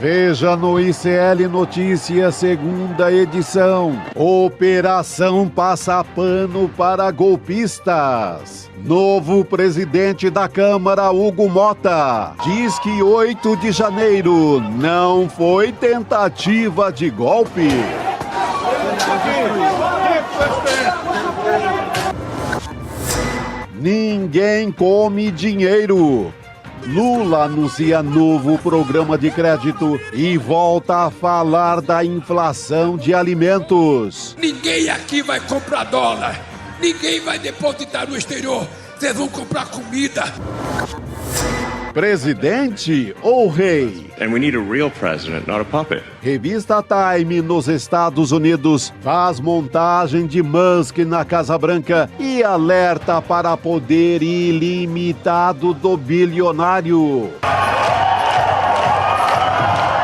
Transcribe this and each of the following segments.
Veja no ICL Notícias, segunda edição. Operação Passa Pano para golpistas. Novo presidente da Câmara, Hugo Mota, diz que 8 de janeiro não foi tentativa de golpe. Ninguém come dinheiro. Lula anuncia novo programa de crédito e volta a falar da inflação de alimentos. Ninguém aqui vai comprar dólar. Ninguém vai depositar no exterior. Vocês vão comprar comida. Presidente ou rei? And we need a real president, not a puppet. Revista Time nos Estados Unidos faz montagem de Musk na Casa Branca e alerta para poder ilimitado do bilionário.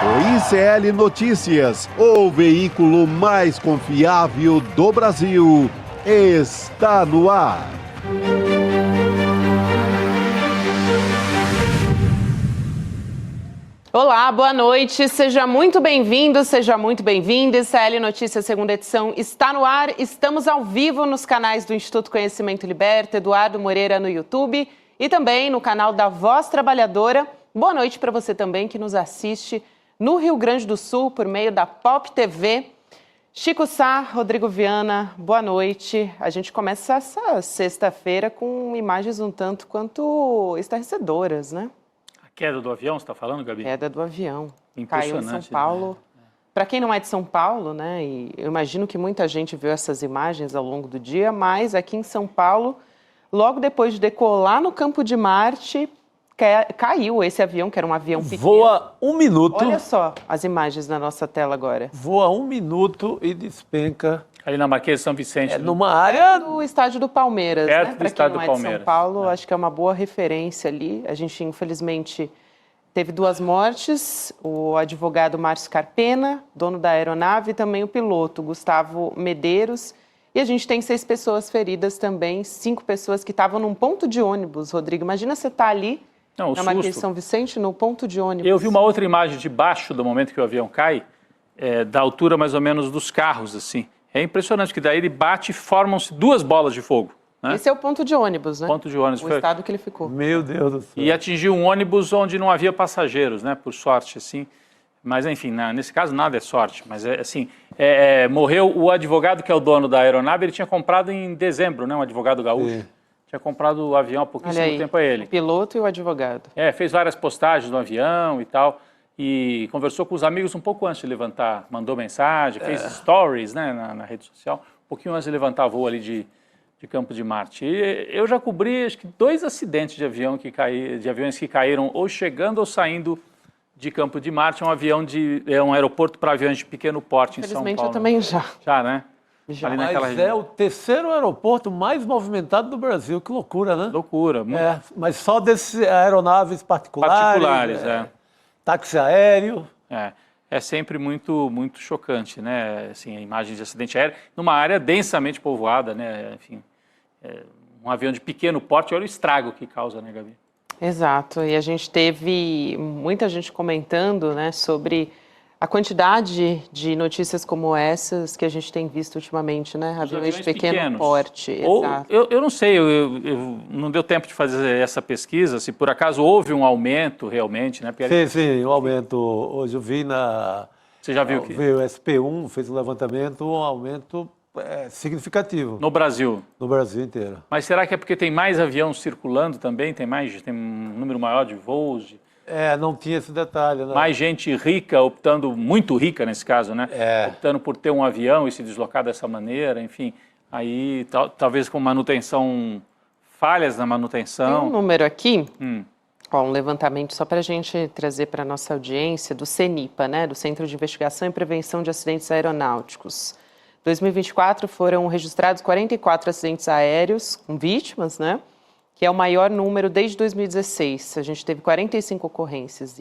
O ICL Notícias, o veículo mais confiável do Brasil, está no ar. Olá, boa noite, seja muito bem-vindo, seja muito bem-vinda. ICL Notícias, segunda edição, está no ar. Estamos ao vivo nos canais do Instituto Conhecimento Liberta, Eduardo Moreira no YouTube e também no canal da Voz Trabalhadora. Boa noite para você também que nos assiste no Rio Grande do Sul por meio da Pop TV. Chico Sá, Rodrigo Viana, boa noite. A gente começa essa sexta-feira com imagens um tanto quanto estarrecedoras, né? Queda do avião, você está falando, Gabi? Queda do avião. Impressionante. Caiu em São Paulo. Né? Para quem não é de São Paulo, né? E eu imagino que muita gente viu essas imagens ao longo do dia, mas aqui em São Paulo, logo depois de decolar no Campo de Marte, caiu esse avião, que era um avião pequeno. Voa 1 minuto. Olha só as imagens na nossa tela agora. Voa 1 minuto e despenca. Ali na Marquês de São Vicente. Numa área do estádio do Palmeiras, perto né? do Para estádio quem do não é de Palmeiras. São Paulo, acho que é uma boa referência ali. A gente, infelizmente, teve 2 mortes, o advogado Márcio Carpena, dono da aeronave, e também o piloto Gustavo Medeiros. E a gente tem 6 pessoas feridas também, 5 pessoas que estavam num ponto de ônibus. Rodrigo, imagina você estar ali na Marquês de São Vicente, no ponto de ônibus. Eu vi uma outra imagem de baixo do momento que o avião cai, da altura mais ou menos dos carros, assim. É impressionante, que daí ele bate e formam-se 2 bolas de fogo. Né? Esse é o ponto de ônibus, né? Ponto de ônibus. O estado que ele ficou. Meu Deus do céu. E atingiu um ônibus onde não havia passageiros, né? Por sorte, assim. Mas, enfim, nesse caso nada é sorte. Mas, assim, morreu o advogado que é o dono da aeronave, ele tinha comprado em dezembro, né? Um advogado gaúcho. Sim. Tinha comprado o avião há pouquíssimo tempo a ele. O piloto e o advogado. Fez várias postagens no avião e tal. E conversou com os amigos um pouco antes de levantar. Mandou mensagem, fez stories, né? Na rede social. Um pouquinho antes de levantar voo ali de Campo de Marte. E eu já cobri, acho que 2 acidentes de aviões que caíram ou chegando ou saindo de Campo de Marte. Um aeroporto para aviões de pequeno porte em São Paulo. Infelizmente eu também já. Já, né? Já. Ali Mas naquela região. é o 3º aeroporto mais movimentado do Brasil. Que loucura, né? Loucura. Mas só desses aeronaves particulares. Táxi aéreo. É sempre muito, muito chocante, né? Assim, a imagem de acidente aéreo numa área densamente povoada, né? Enfim, um avião de pequeno porte, olha o estrago que causa, né, Gabi? Exato, e a gente teve muita gente comentando, né, sobre a quantidade de notícias como essas que a gente tem visto ultimamente, né? Aviões de pequeno pequenos. porte. Exato. Eu não sei, eu não deu tempo de fazer essa pesquisa, se por acaso houve um aumento realmente, né? Sim, um aumento. Hoje eu vi Você já viu que... O SP1 fez um levantamento, um aumento significativo. No Brasil? No Brasil inteiro. Mas será que é porque tem mais avião circulando também? Tem um número maior de voos? Não tinha esse detalhe. Né? Mais gente rica, muito rica nesse caso, né? Optando por ter um avião e se deslocar dessa maneira, enfim. Aí, talvez com falhas na manutenção. Tem um número aqui, um levantamento só para a gente trazer para a nossa audiência, do CENIPA, né? Do Centro de Investigação e Prevenção de Acidentes Aeronáuticos. Em 2024 foram registrados 44 acidentes aéreos com vítimas, né? Que é o maior número desde 2016. A gente teve 45 ocorrências.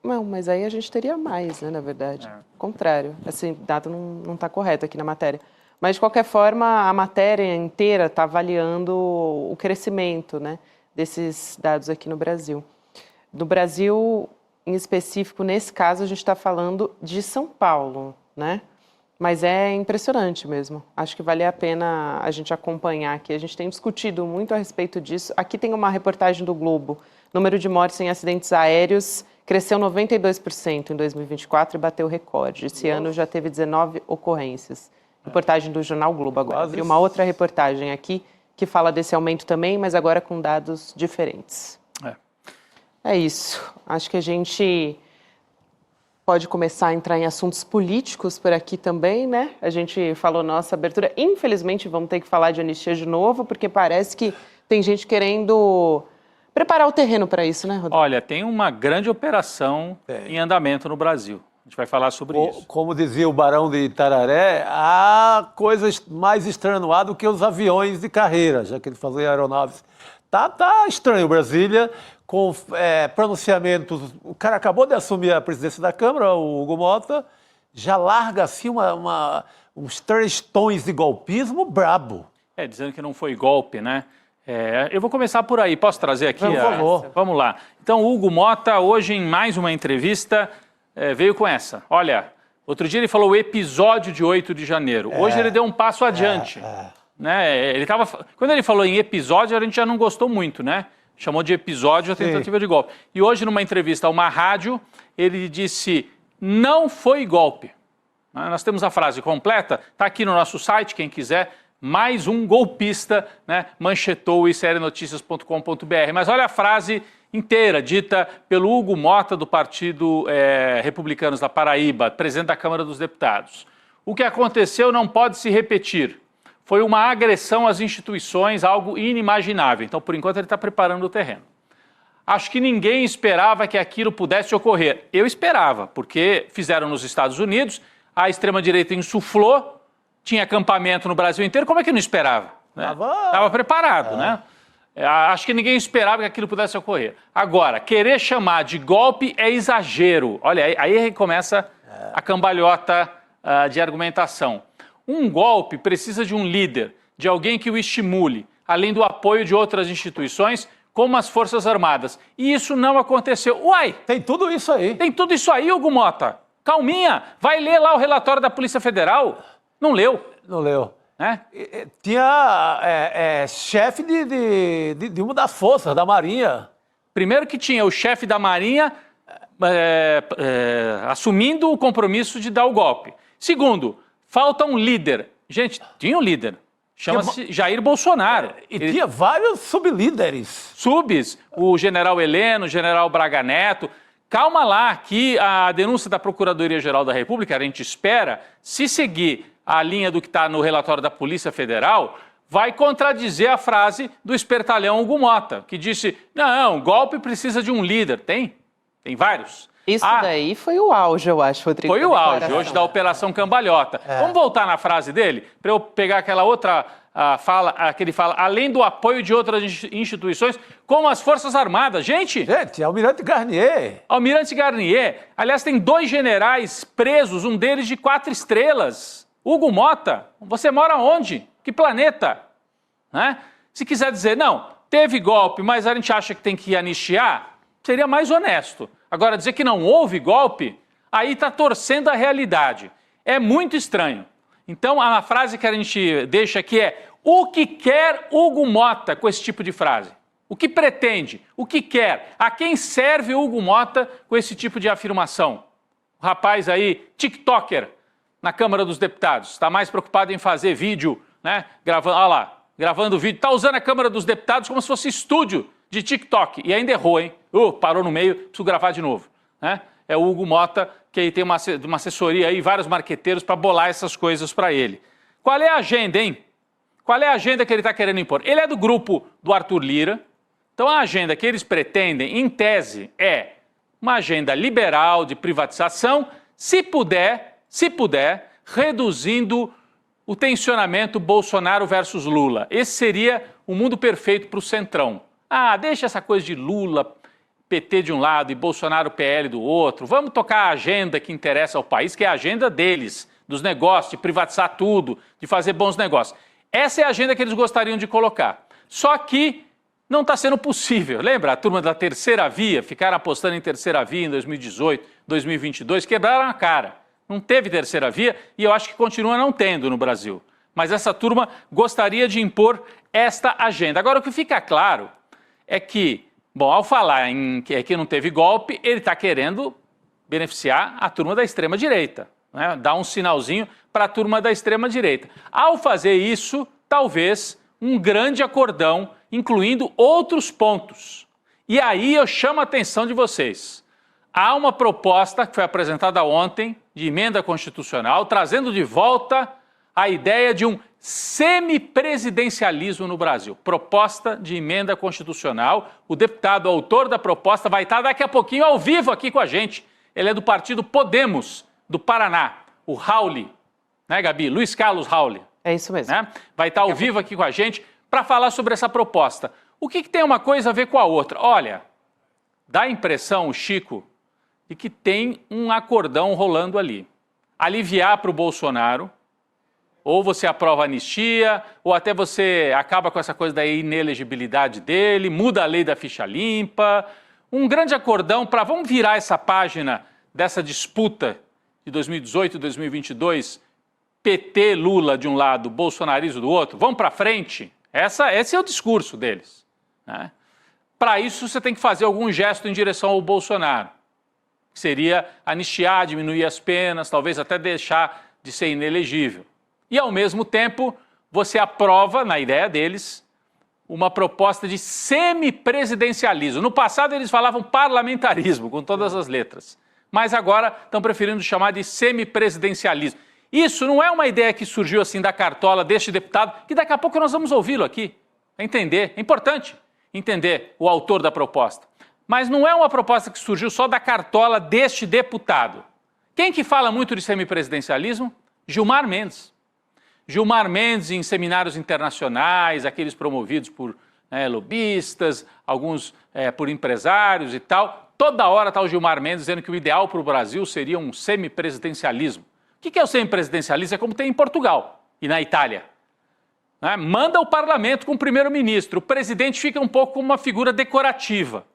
Não, mas aí a gente teria mais, né, na verdade. Ao contrário, esse dado não está correto aqui na matéria. Mas, de qualquer forma, a matéria inteira está avaliando o crescimento, né, desses dados aqui no Brasil. No Brasil, em específico, nesse caso, a gente está falando de São Paulo, né? Mas é impressionante mesmo. Acho que vale a pena a gente acompanhar aqui. A gente tem discutido muito a respeito disso. Aqui tem uma reportagem do Globo. Número de mortes em acidentes aéreos cresceu 92% em 2024 e bateu recorde. Esse ano já teve 19 ocorrências. Reportagem do Jornal Globo agora. E uma outra reportagem aqui que fala desse aumento também, mas agora com dados diferentes. É isso. Acho que a gente pode começar a entrar em assuntos políticos por aqui também, né? A gente falou nossa abertura. Infelizmente, vamos ter que falar de anistia de novo, porque parece que tem gente querendo preparar o terreno para isso, né, Rodrigo? Olha, tem uma grande operação em andamento no Brasil. A gente vai falar sobre isso. Como dizia o Barão de Itararé, há coisas mais estranhas no ar do que os aviões de carreira, já que ele fazia aeronaves. Tá estranho Brasília, com pronunciamentos. O cara acabou de assumir a presidência da Câmara, o Hugo Mota, já larga assim uns 3 tons de golpismo brabo. Dizendo que não foi golpe, né? Eu vou começar por aí. Posso trazer aqui? Por favor. Vamos lá. Então, o Hugo Mota, hoje, em mais uma entrevista, veio com essa. Olha, outro dia ele falou o episódio de 8 de janeiro. Hoje ele deu um passo adiante. Né? Quando ele falou em episódio, a gente já não gostou muito, né? Chamou de episódio a tentativa de golpe. E hoje, numa entrevista a uma rádio, ele disse, não foi golpe. Nós temos a frase completa, está aqui no nosso site, quem quiser, mais um golpista, né, manchetou o serienoticias.com.br. Mas olha a frase inteira, dita pelo Hugo Mota, do Partido Republicanos da Paraíba, presidente da Câmara dos Deputados. O que aconteceu não pode se repetir. Foi uma agressão às instituições, algo inimaginável. Então, por enquanto, ele está preparando o terreno. Acho que ninguém esperava que aquilo pudesse ocorrer. Eu esperava, porque fizeram nos Estados Unidos, a extrema-direita insuflou, tinha acampamento no Brasil inteiro, como é que não esperava? Estava preparado, né? Acho que ninguém esperava que aquilo pudesse ocorrer. Agora, querer chamar de golpe é exagero. Olha, aí começa a cambalhota de argumentação. Um golpe precisa de um líder, de alguém que o estimule, além do apoio de outras instituições, como as Forças Armadas. E isso não aconteceu. Uai! Tem tudo isso aí. Tem tudo isso aí, Hugo Mota. Calminha, vai ler lá o relatório da Polícia Federal. Não leu? Não leu. Né? Tinha chefe de uma das forças, da Marinha. Primeiro que tinha o chefe da Marinha assumindo o compromisso de dar o golpe. Segundo, falta um líder. Gente, tinha um líder. Chama-se Jair Bolsonaro. Tinha vários sublíderes. Subs, o general Heleno, o general Braga Neto. Calma lá, que a denúncia da Procuradoria-Geral da República, a gente espera, se seguir a linha do que está no relatório da Polícia Federal, vai contradizer a frase do espertalhão Hugo Mota, que disse, não, golpe precisa de um líder. Tem vários. Isso daí foi o auge, eu acho, Rodrigo. Foi o auge, hoje, da Operação Cambalhota. Vamos voltar na frase dele, para eu pegar aquela outra fala, que ele fala, além do apoio de outras instituições, como as Forças Armadas. Gente, Almirante Garnier. Almirante Garnier. Aliás, tem 2 generais presos, um deles de 4 estrelas. Hugo Mota, você mora onde? Que planeta? Né? Se quiser dizer, não, teve golpe, mas a gente acha que tem que anistiar, seria mais honesto. Agora, dizer que não houve golpe, aí está torcendo a realidade. É muito estranho. Então, a frase que a gente deixa aqui é: o que quer Hugo Mota com esse tipo de frase? O que pretende? O que quer? A quem serve Hugo Mota com esse tipo de afirmação? O rapaz aí, TikToker, na Câmara dos Deputados, está mais preocupado em fazer vídeo, né? Gravando vídeo. Está usando a Câmara dos Deputados como se fosse estúdio de TikTok. E ainda errou, hein? Parou no meio, preciso gravar de novo. Né? É o Hugo Mota, que tem uma assessoria aí, vários marqueteiros para bolar essas coisas para ele. Qual é a agenda, hein? Qual é a agenda que ele está querendo impor? Ele é do grupo do Arthur Lira. Então a agenda que eles pretendem, em tese, é uma agenda liberal de privatização, se puder, reduzindo o tensionamento Bolsonaro versus Lula. Esse seria o mundo perfeito para o Centrão. Deixa essa coisa de Lula, PT de um lado e Bolsonaro, PL do outro. Vamos tocar a agenda que interessa ao país, que é a agenda deles, dos negócios, de privatizar tudo, de fazer bons negócios. Essa é a agenda que eles gostariam de colocar. Só que não está sendo possível. Lembra a turma da terceira via? Ficaram apostando em terceira via em 2018, 2022, quebraram a cara. Não teve terceira via e eu acho que continua não tendo no Brasil. Mas essa turma gostaria de impor esta agenda. Agora, o que fica claro é que, bom, ao falar em que não teve golpe, ele está querendo beneficiar a turma da extrema-direita, né? Dar um sinalzinho para a turma da extrema-direita. Ao fazer isso, talvez um grande acordão, incluindo outros pontos. E aí eu chamo a atenção de vocês. Há uma proposta que foi apresentada ontem de emenda constitucional, trazendo de volta a ideia de um semipresidencialismo no Brasil. Proposta de emenda constitucional. O deputado autor da proposta vai estar daqui a pouquinho ao vivo aqui com a gente. Ele é do partido Podemos, do Paraná. O Rauli, né, Gabi? Luiz Carlos Rauli. É isso mesmo. Né? Vai estar ao vivo aqui com a gente para falar sobre essa proposta. O que tem uma coisa a ver com a outra? Olha, dá a impressão, Chico, de que tem um acordão rolando ali. Aliviar para o Bolsonaro, ou você aprova a anistia, ou até você acaba com essa coisa da inelegibilidade dele, muda a lei da ficha limpa. Um grande acordão para vamos virar essa página dessa disputa de 2018 e 2022, PT, Lula de um lado, bolsonarismo do outro, vamos para frente. Esse é o discurso deles, né? Para isso você tem que fazer algum gesto em direção ao Bolsonaro, que seria anistiar, diminuir as penas, talvez até deixar de ser inelegível. E ao mesmo tempo você aprova, na ideia deles, uma proposta de semipresidencialismo. No passado eles falavam parlamentarismo, com todas as letras. Mas agora estão preferindo chamar de semipresidencialismo. Isso não é uma ideia que surgiu assim da cartola deste deputado, que daqui a pouco nós vamos ouvi-lo aqui. É entender, é importante entender o autor da proposta. Mas não é uma proposta que surgiu só da cartola deste deputado. Quem que fala muito de semipresidencialismo? Gilmar Mendes. Gilmar Mendes em seminários internacionais, aqueles promovidos por lobistas, alguns por empresários e tal. Toda hora está o Gilmar Mendes dizendo que o ideal para o Brasil seria um semipresidencialismo. O que é o semipresidencialismo? É como tem em Portugal e na Itália. Né? Manda o parlamento com o primeiro-ministro. O presidente fica um pouco como uma figura decorativa.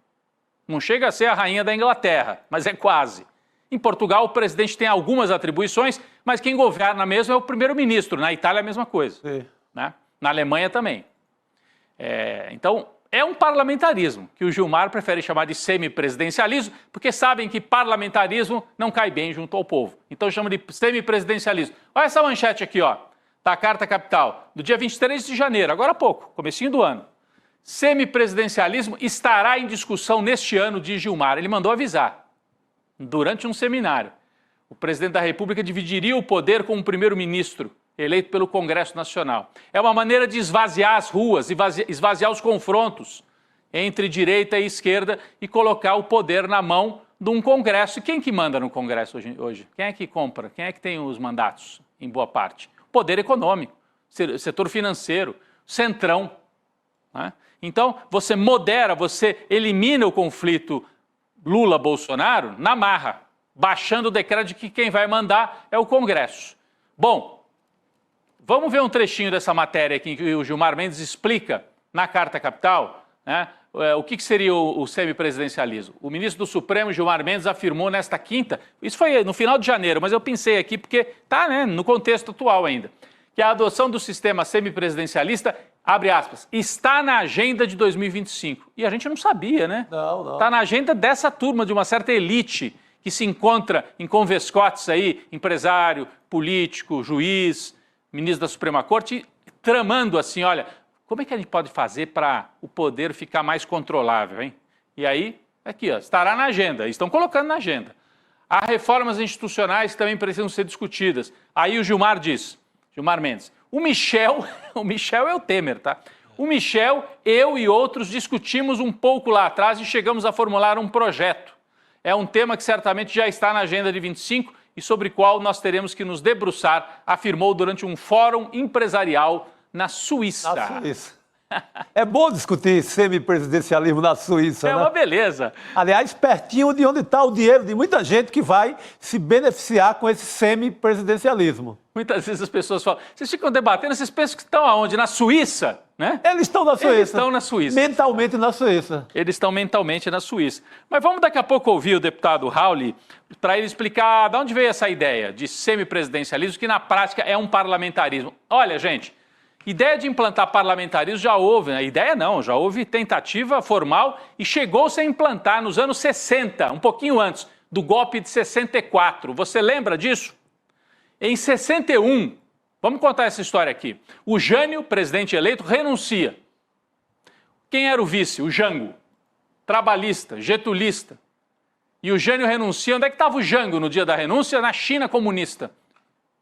Não chega a ser a rainha da Inglaterra, mas é quase. Em Portugal, o presidente tem algumas atribuições, mas quem governa mesmo é o primeiro-ministro. Na Itália, a mesma coisa. Né? Na Alemanha também. Então, é um parlamentarismo que o Gilmar prefere chamar de semipresidencialismo, porque sabem que parlamentarismo não cai bem junto ao povo. Então, chama de semipresidencialismo. Olha essa manchete aqui, ó, da Carta Capital, do dia 23 de janeiro, agora há pouco, comecinho do ano. Semipresidencialismo estará em discussão neste ano, diz Gilmar. Ele mandou avisar. Durante um seminário, o presidente da República dividiria o poder com o primeiro-ministro, eleito pelo Congresso Nacional. É uma maneira de esvaziar as ruas, esvaziar os confrontos entre direita e esquerda e colocar o poder na mão de um Congresso. E quem que manda no Congresso hoje? Quem é que compra? Quem é que tem os mandatos, em boa parte? Poder econômico, setor financeiro, centrão. Né? Então, você modera, você elimina o conflito Lula-Bolsonaro na marra, baixando o decreto de que quem vai mandar é o Congresso. Bom, vamos ver um trechinho dessa matéria aqui que o Gilmar Mendes explica na Carta Capital, né, o que seria o semipresidencialismo. O ministro do Supremo, Gilmar Mendes, afirmou nesta quinta, isso foi no final de janeiro, mas eu pensei aqui porque está, né, no contexto atual ainda, que a adoção do sistema semipresidencialista, abre aspas, está na agenda de 2025. E a gente não sabia, né? Não. Está na agenda dessa turma, de uma certa elite que se encontra em convescotes aí, empresário, político, juiz, ministro da Suprema Corte, tramando assim, olha, como é que a gente pode fazer para o poder ficar mais controlável, hein? E aí, aqui, ó, estará na agenda, estão colocando na agenda. Há reformas institucionais que também precisam ser discutidas. Aí o Gilmar diz, Gilmar Mendes, o Michel é o Temer, tá? O Michel, eu e outros discutimos um pouco lá atrás e chegamos a formular um projeto. É um tema que certamente já está na agenda de 25 e sobre o qual nós teremos que nos debruçar, afirmou durante um fórum empresarial na Suíça. Na Suíça. É bom discutir semipresidencialismo na Suíça, né? É uma beleza. Aliás, pertinho de onde está o dinheiro de muita gente que vai se beneficiar com esse semipresidencialismo. Muitas vezes as pessoas falam, vocês ficam debatendo, vocês pensam que estão aonde? Na Suíça? né? Eles estão na Suíça. Eles estão na Suíça. Mentalmente na Suíça. Eles estão mentalmente na Suíça. Mas vamos daqui a pouco ouvir o deputado Raul para ele explicar de onde veio essa ideia de semipresidencialismo, que na prática é um parlamentarismo. Olha, gente, ideia de implantar parlamentarismo já houve, né? Ideia não, já houve tentativa formal e chegou-se a implantar nos anos 60, um pouquinho antes do golpe de 64. Você lembra disso? Em 61, vamos contar essa história aqui. O Jânio, presidente eleito, renuncia. Quem era o vice? O Jango. Trabalhista, getulista. E o Jânio renuncia. Onde é que estava o Jango no dia da renúncia? Na China comunista.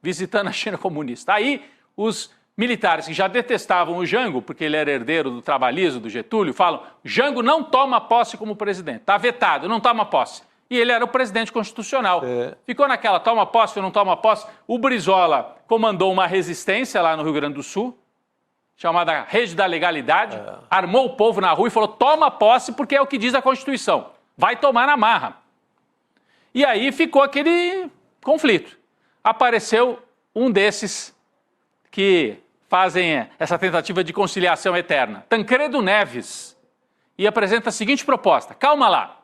Visitando a China comunista. Aí, os militares que já detestavam o Jango, porque ele era herdeiro do trabalhismo, do Getúlio, falam: Jango não toma posse como presidente. Está vetado, não toma posse. E ele era o presidente constitucional. Ficou naquela, toma posse ou não toma posse. O Brizola comandou uma resistência lá no Rio Grande do Sul, chamada Rede da Legalidade, armou o povo na rua e falou: toma posse porque é o que diz a Constituição. Vai tomar na marra. E aí ficou aquele conflito. Apareceu um desses que fazem essa tentativa de conciliação eterna, Tancredo Neves, e apresenta a seguinte proposta: calma lá.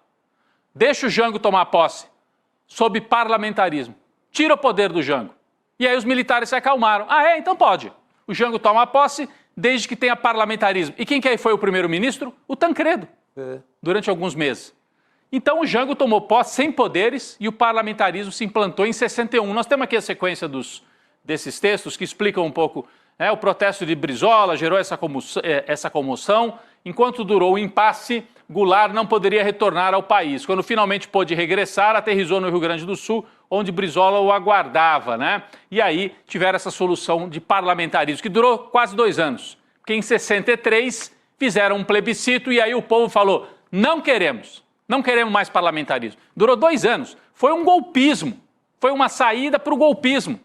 Deixa o Jango tomar posse, sob parlamentarismo. Tira o poder do Jango. E aí os militares se acalmaram. Então pode. O Jango toma posse desde que tenha parlamentarismo. E quem que aí foi o primeiro-ministro? O Tancredo, durante alguns meses. Então o Jango tomou posse sem poderes e o parlamentarismo se implantou em 61. Nós temos aqui a sequência desses textos que explicam um pouco, né, o protesto de Brizola, gerou essa comoção. Enquanto durou o impasse, Goulart não poderia retornar ao país. Quando finalmente pôde regressar, aterrissou no Rio Grande do Sul, onde Brizola o aguardava, né? E aí tiveram essa solução de parlamentarismo, que durou quase 2 anos. Porque em 63 fizeram um plebiscito e aí o povo falou: não queremos mais parlamentarismo. Durou 2 anos. Foi um golpismo, foi uma saída para o golpismo.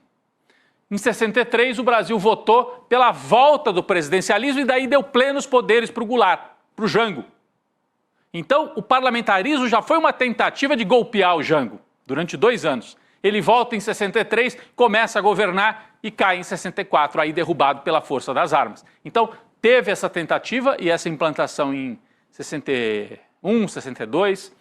Em 63, o Brasil votou pela volta do presidencialismo e daí deu plenos poderes para o Goulart, para o Jango. Então, o parlamentarismo já foi uma tentativa de golpear o Jango durante 2 anos. Ele volta em 63, começa a governar e cai em 64, aí derrubado pela força das armas. Então, teve essa tentativa e essa implantação em 61, 62.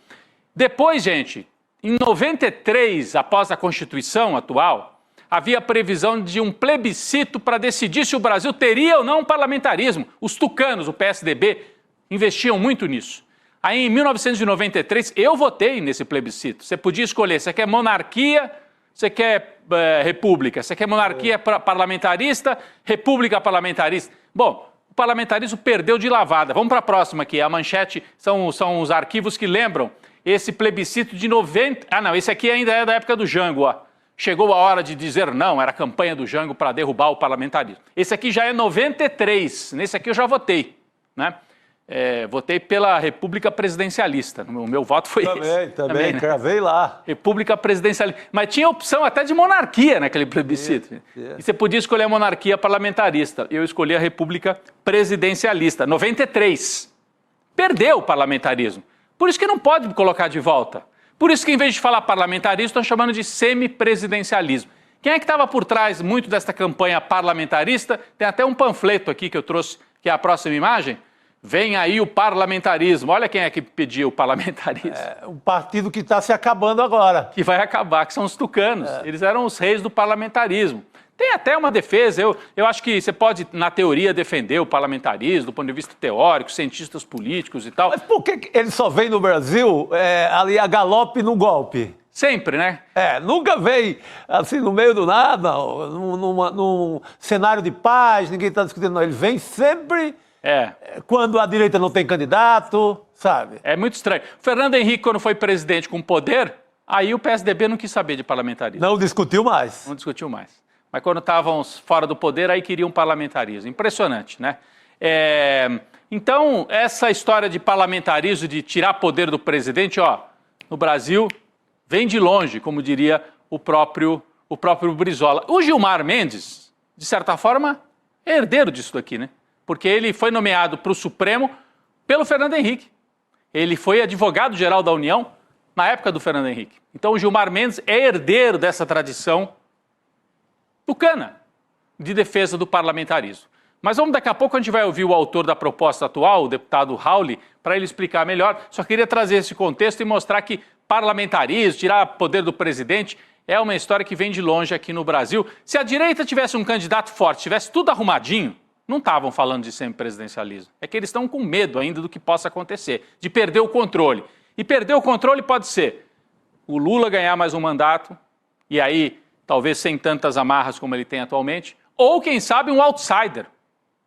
Depois, gente, em 93, após a Constituição atual, havia previsão de um plebiscito para decidir se o Brasil teria ou não um parlamentarismo. Os tucanos, o PSDB, investiam muito nisso. Aí, em 1993, eu votei nesse plebiscito. Você podia escolher, você quer monarquia, você quer república, você quer monarquia parlamentarista, república parlamentarista. Bom, o parlamentarismo perdeu de lavada. Vamos para a próxima aqui. A manchete são os arquivos que lembram esse plebiscito de 90... não, esse aqui ainda é da época do Jango, ó. Chegou a hora de dizer não, era a campanha do Jango para derrubar o parlamentarismo. Esse aqui já é 93, nesse aqui eu já votei, né? Votei pela República Presidencialista, o meu voto foi esse. Também, né? Cravei lá. República Presidencialista, mas tinha opção até de monarquia naquele plebiscito. E você podia escolher a monarquia parlamentarista, eu escolhi a República Presidencialista, 93. Perdeu o parlamentarismo, por isso que não pode colocar de volta. Por isso que, em vez de falar parlamentarismo, estão chamando de semipresidencialismo. Quem é que estava por trás muito desta campanha parlamentarista? Tem até um panfleto aqui que eu trouxe, que é a próxima imagem. Vem aí o parlamentarismo. Olha quem é que pediu o parlamentarismo. Um partido que está se acabando agora. Que vai acabar, que são os tucanos. Eles eram os reis do parlamentarismo. Tem até uma defesa, eu acho que você pode, na teoria, defender o parlamentarismo, do ponto de vista teórico, cientistas políticos e tal. Mas por que ele só vem no Brasil ali a galope no golpe? Sempre, né? Nunca vem assim no meio do nada, num cenário de paz, ninguém está discutindo, não. Ele vem sempre quando a direita não tem candidato, sabe? É muito estranho. Fernando Henrique, quando foi presidente com poder, aí o PSDB não quis saber de parlamentarismo. Não discutiu mais. Não discutiu mais. Mas quando estavam fora do poder, aí queriam parlamentarismo. Impressionante, né? Então, essa história de parlamentarismo, de tirar poder do presidente, no Brasil, vem de longe, como diria o próprio Brizola. O Gilmar Mendes, de certa forma, é herdeiro disso daqui, né? Porque ele foi nomeado para o Supremo pelo Fernando Henrique. Ele foi advogado-geral da União na época do Fernando Henrique. Então, o Gilmar Mendes é herdeiro dessa tradição tucana de defesa do parlamentarismo. Mas daqui a pouco a gente vai ouvir o autor da proposta atual, o deputado Rauli, para ele explicar melhor. Só queria trazer esse contexto e mostrar que parlamentarismo, tirar poder do presidente, é uma história que vem de longe aqui no Brasil. Se a direita tivesse um candidato forte, tivesse tudo arrumadinho, não estavam falando de semipresidencialismo. É que eles estão com medo ainda do que possa acontecer, de perder o controle. E perder o controle pode ser o Lula ganhar mais um mandato, e aí talvez sem tantas amarras como ele tem atualmente, ou quem sabe um outsider,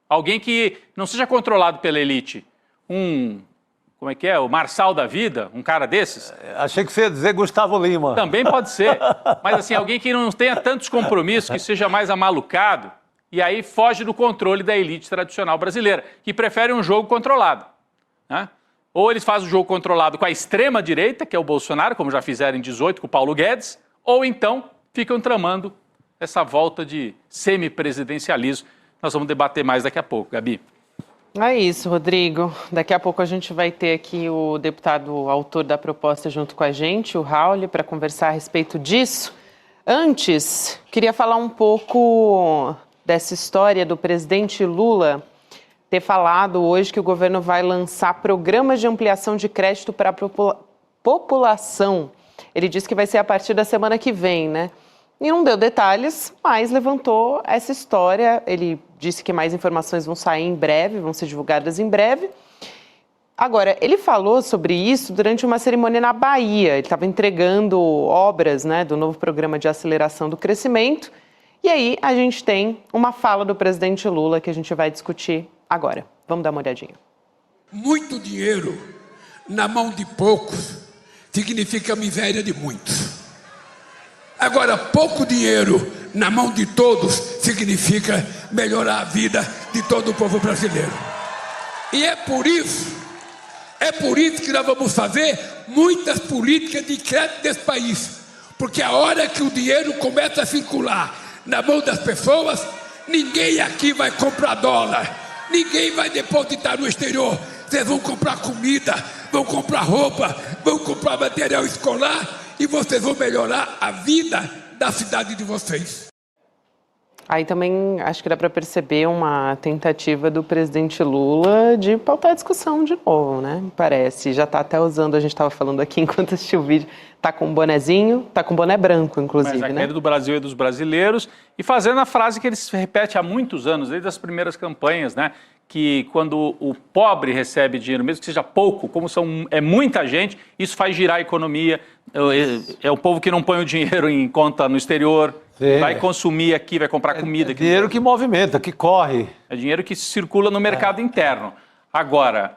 alguém que não seja controlado pela elite, como é que é, o Marçal da vida, um cara desses. Achei que você ia dizer Gustavo Lima. Também pode ser, mas assim, alguém que não tenha tantos compromissos, que seja mais amalucado, e aí foge do controle da elite tradicional brasileira, que prefere um jogo controlado, né? Ou eles fazem o jogo controlado com a extrema-direita, que é o Bolsonaro, como já fizeram em 18 com o Paulo Guedes, ou então ficam tramando essa volta de semipresidencialismo. Nós vamos debater mais daqui a pouco, Gabi. É isso, Rodrigo. Daqui a pouco a gente vai ter aqui o deputado autor da proposta junto com a gente, o Rauli, para conversar a respeito disso. Antes, queria falar um pouco dessa história do presidente Lula ter falado hoje que o governo vai lançar programas de ampliação de crédito para a população. Ele disse que vai ser a partir da semana que vem, né? E não deu detalhes, mas levantou essa história. Ele disse que mais informações vão sair em breve, vão ser divulgadas em breve. Agora, ele falou sobre isso durante uma cerimônia na Bahia. Ele estava entregando obras, né, do novo programa de aceleração do crescimento. E aí a gente tem uma fala do presidente Lula que a gente vai discutir agora. Vamos dar uma olhadinha. Muito dinheiro na mão de poucos significa miséria de muitos. Agora, pouco dinheiro na mão de todos significa melhorar a vida de todo o povo brasileiro. E é por isso que nós vamos fazer muitas políticas de crédito desse país. Porque a hora que o dinheiro começa a circular na mão das pessoas, ninguém aqui vai comprar dólar, ninguém vai depositar no exterior. Vocês vão comprar comida, vão comprar roupa, vão comprar material escolar e vocês vão melhorar a vida da cidade de vocês. Aí também acho que dá para perceber uma tentativa do presidente Lula de pautar a discussão de novo, né? Parece. Já está até usando, a gente estava falando aqui enquanto assistia o vídeo, está com um bonezinho, está com um boné branco, inclusive, mas a né? queda do Brasil e dos brasileiros, e fazendo a frase que ele se repete há muitos anos, desde as primeiras campanhas, né? Que quando o pobre recebe dinheiro, mesmo que seja pouco, como é muita gente, isso faz girar a economia. É o povo que não põe o dinheiro em conta no exterior, Sim. vai consumir aqui, vai comprar comida. É dinheiro que movimenta, que corre. É dinheiro que circula no mercado interno. Agora,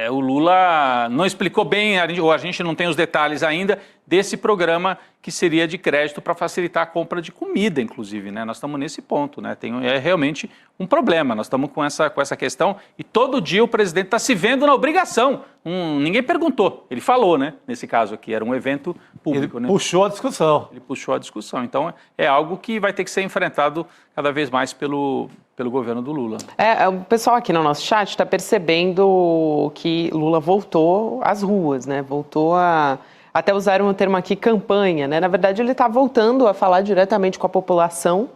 o Lula não explicou bem, ou a gente não tem os detalhes ainda, desse programa que seria de crédito para facilitar a compra de comida, inclusive, né? Nós estamos nesse ponto, né? É realmente um problema, nós estamos com essa questão e todo dia o presidente está se vendo na obrigação. Ninguém perguntou, ele falou, né? Nesse caso aqui, era um evento público. Ele né? puxou a discussão. Ele puxou a discussão, então é algo que vai ter que ser enfrentado cada vez mais pelo governo do Lula. O pessoal aqui no nosso chat está percebendo que Lula voltou às ruas, né? Voltou a... Até usaram o termo aqui, campanha, né? Na verdade, ele está voltando a falar diretamente com a população,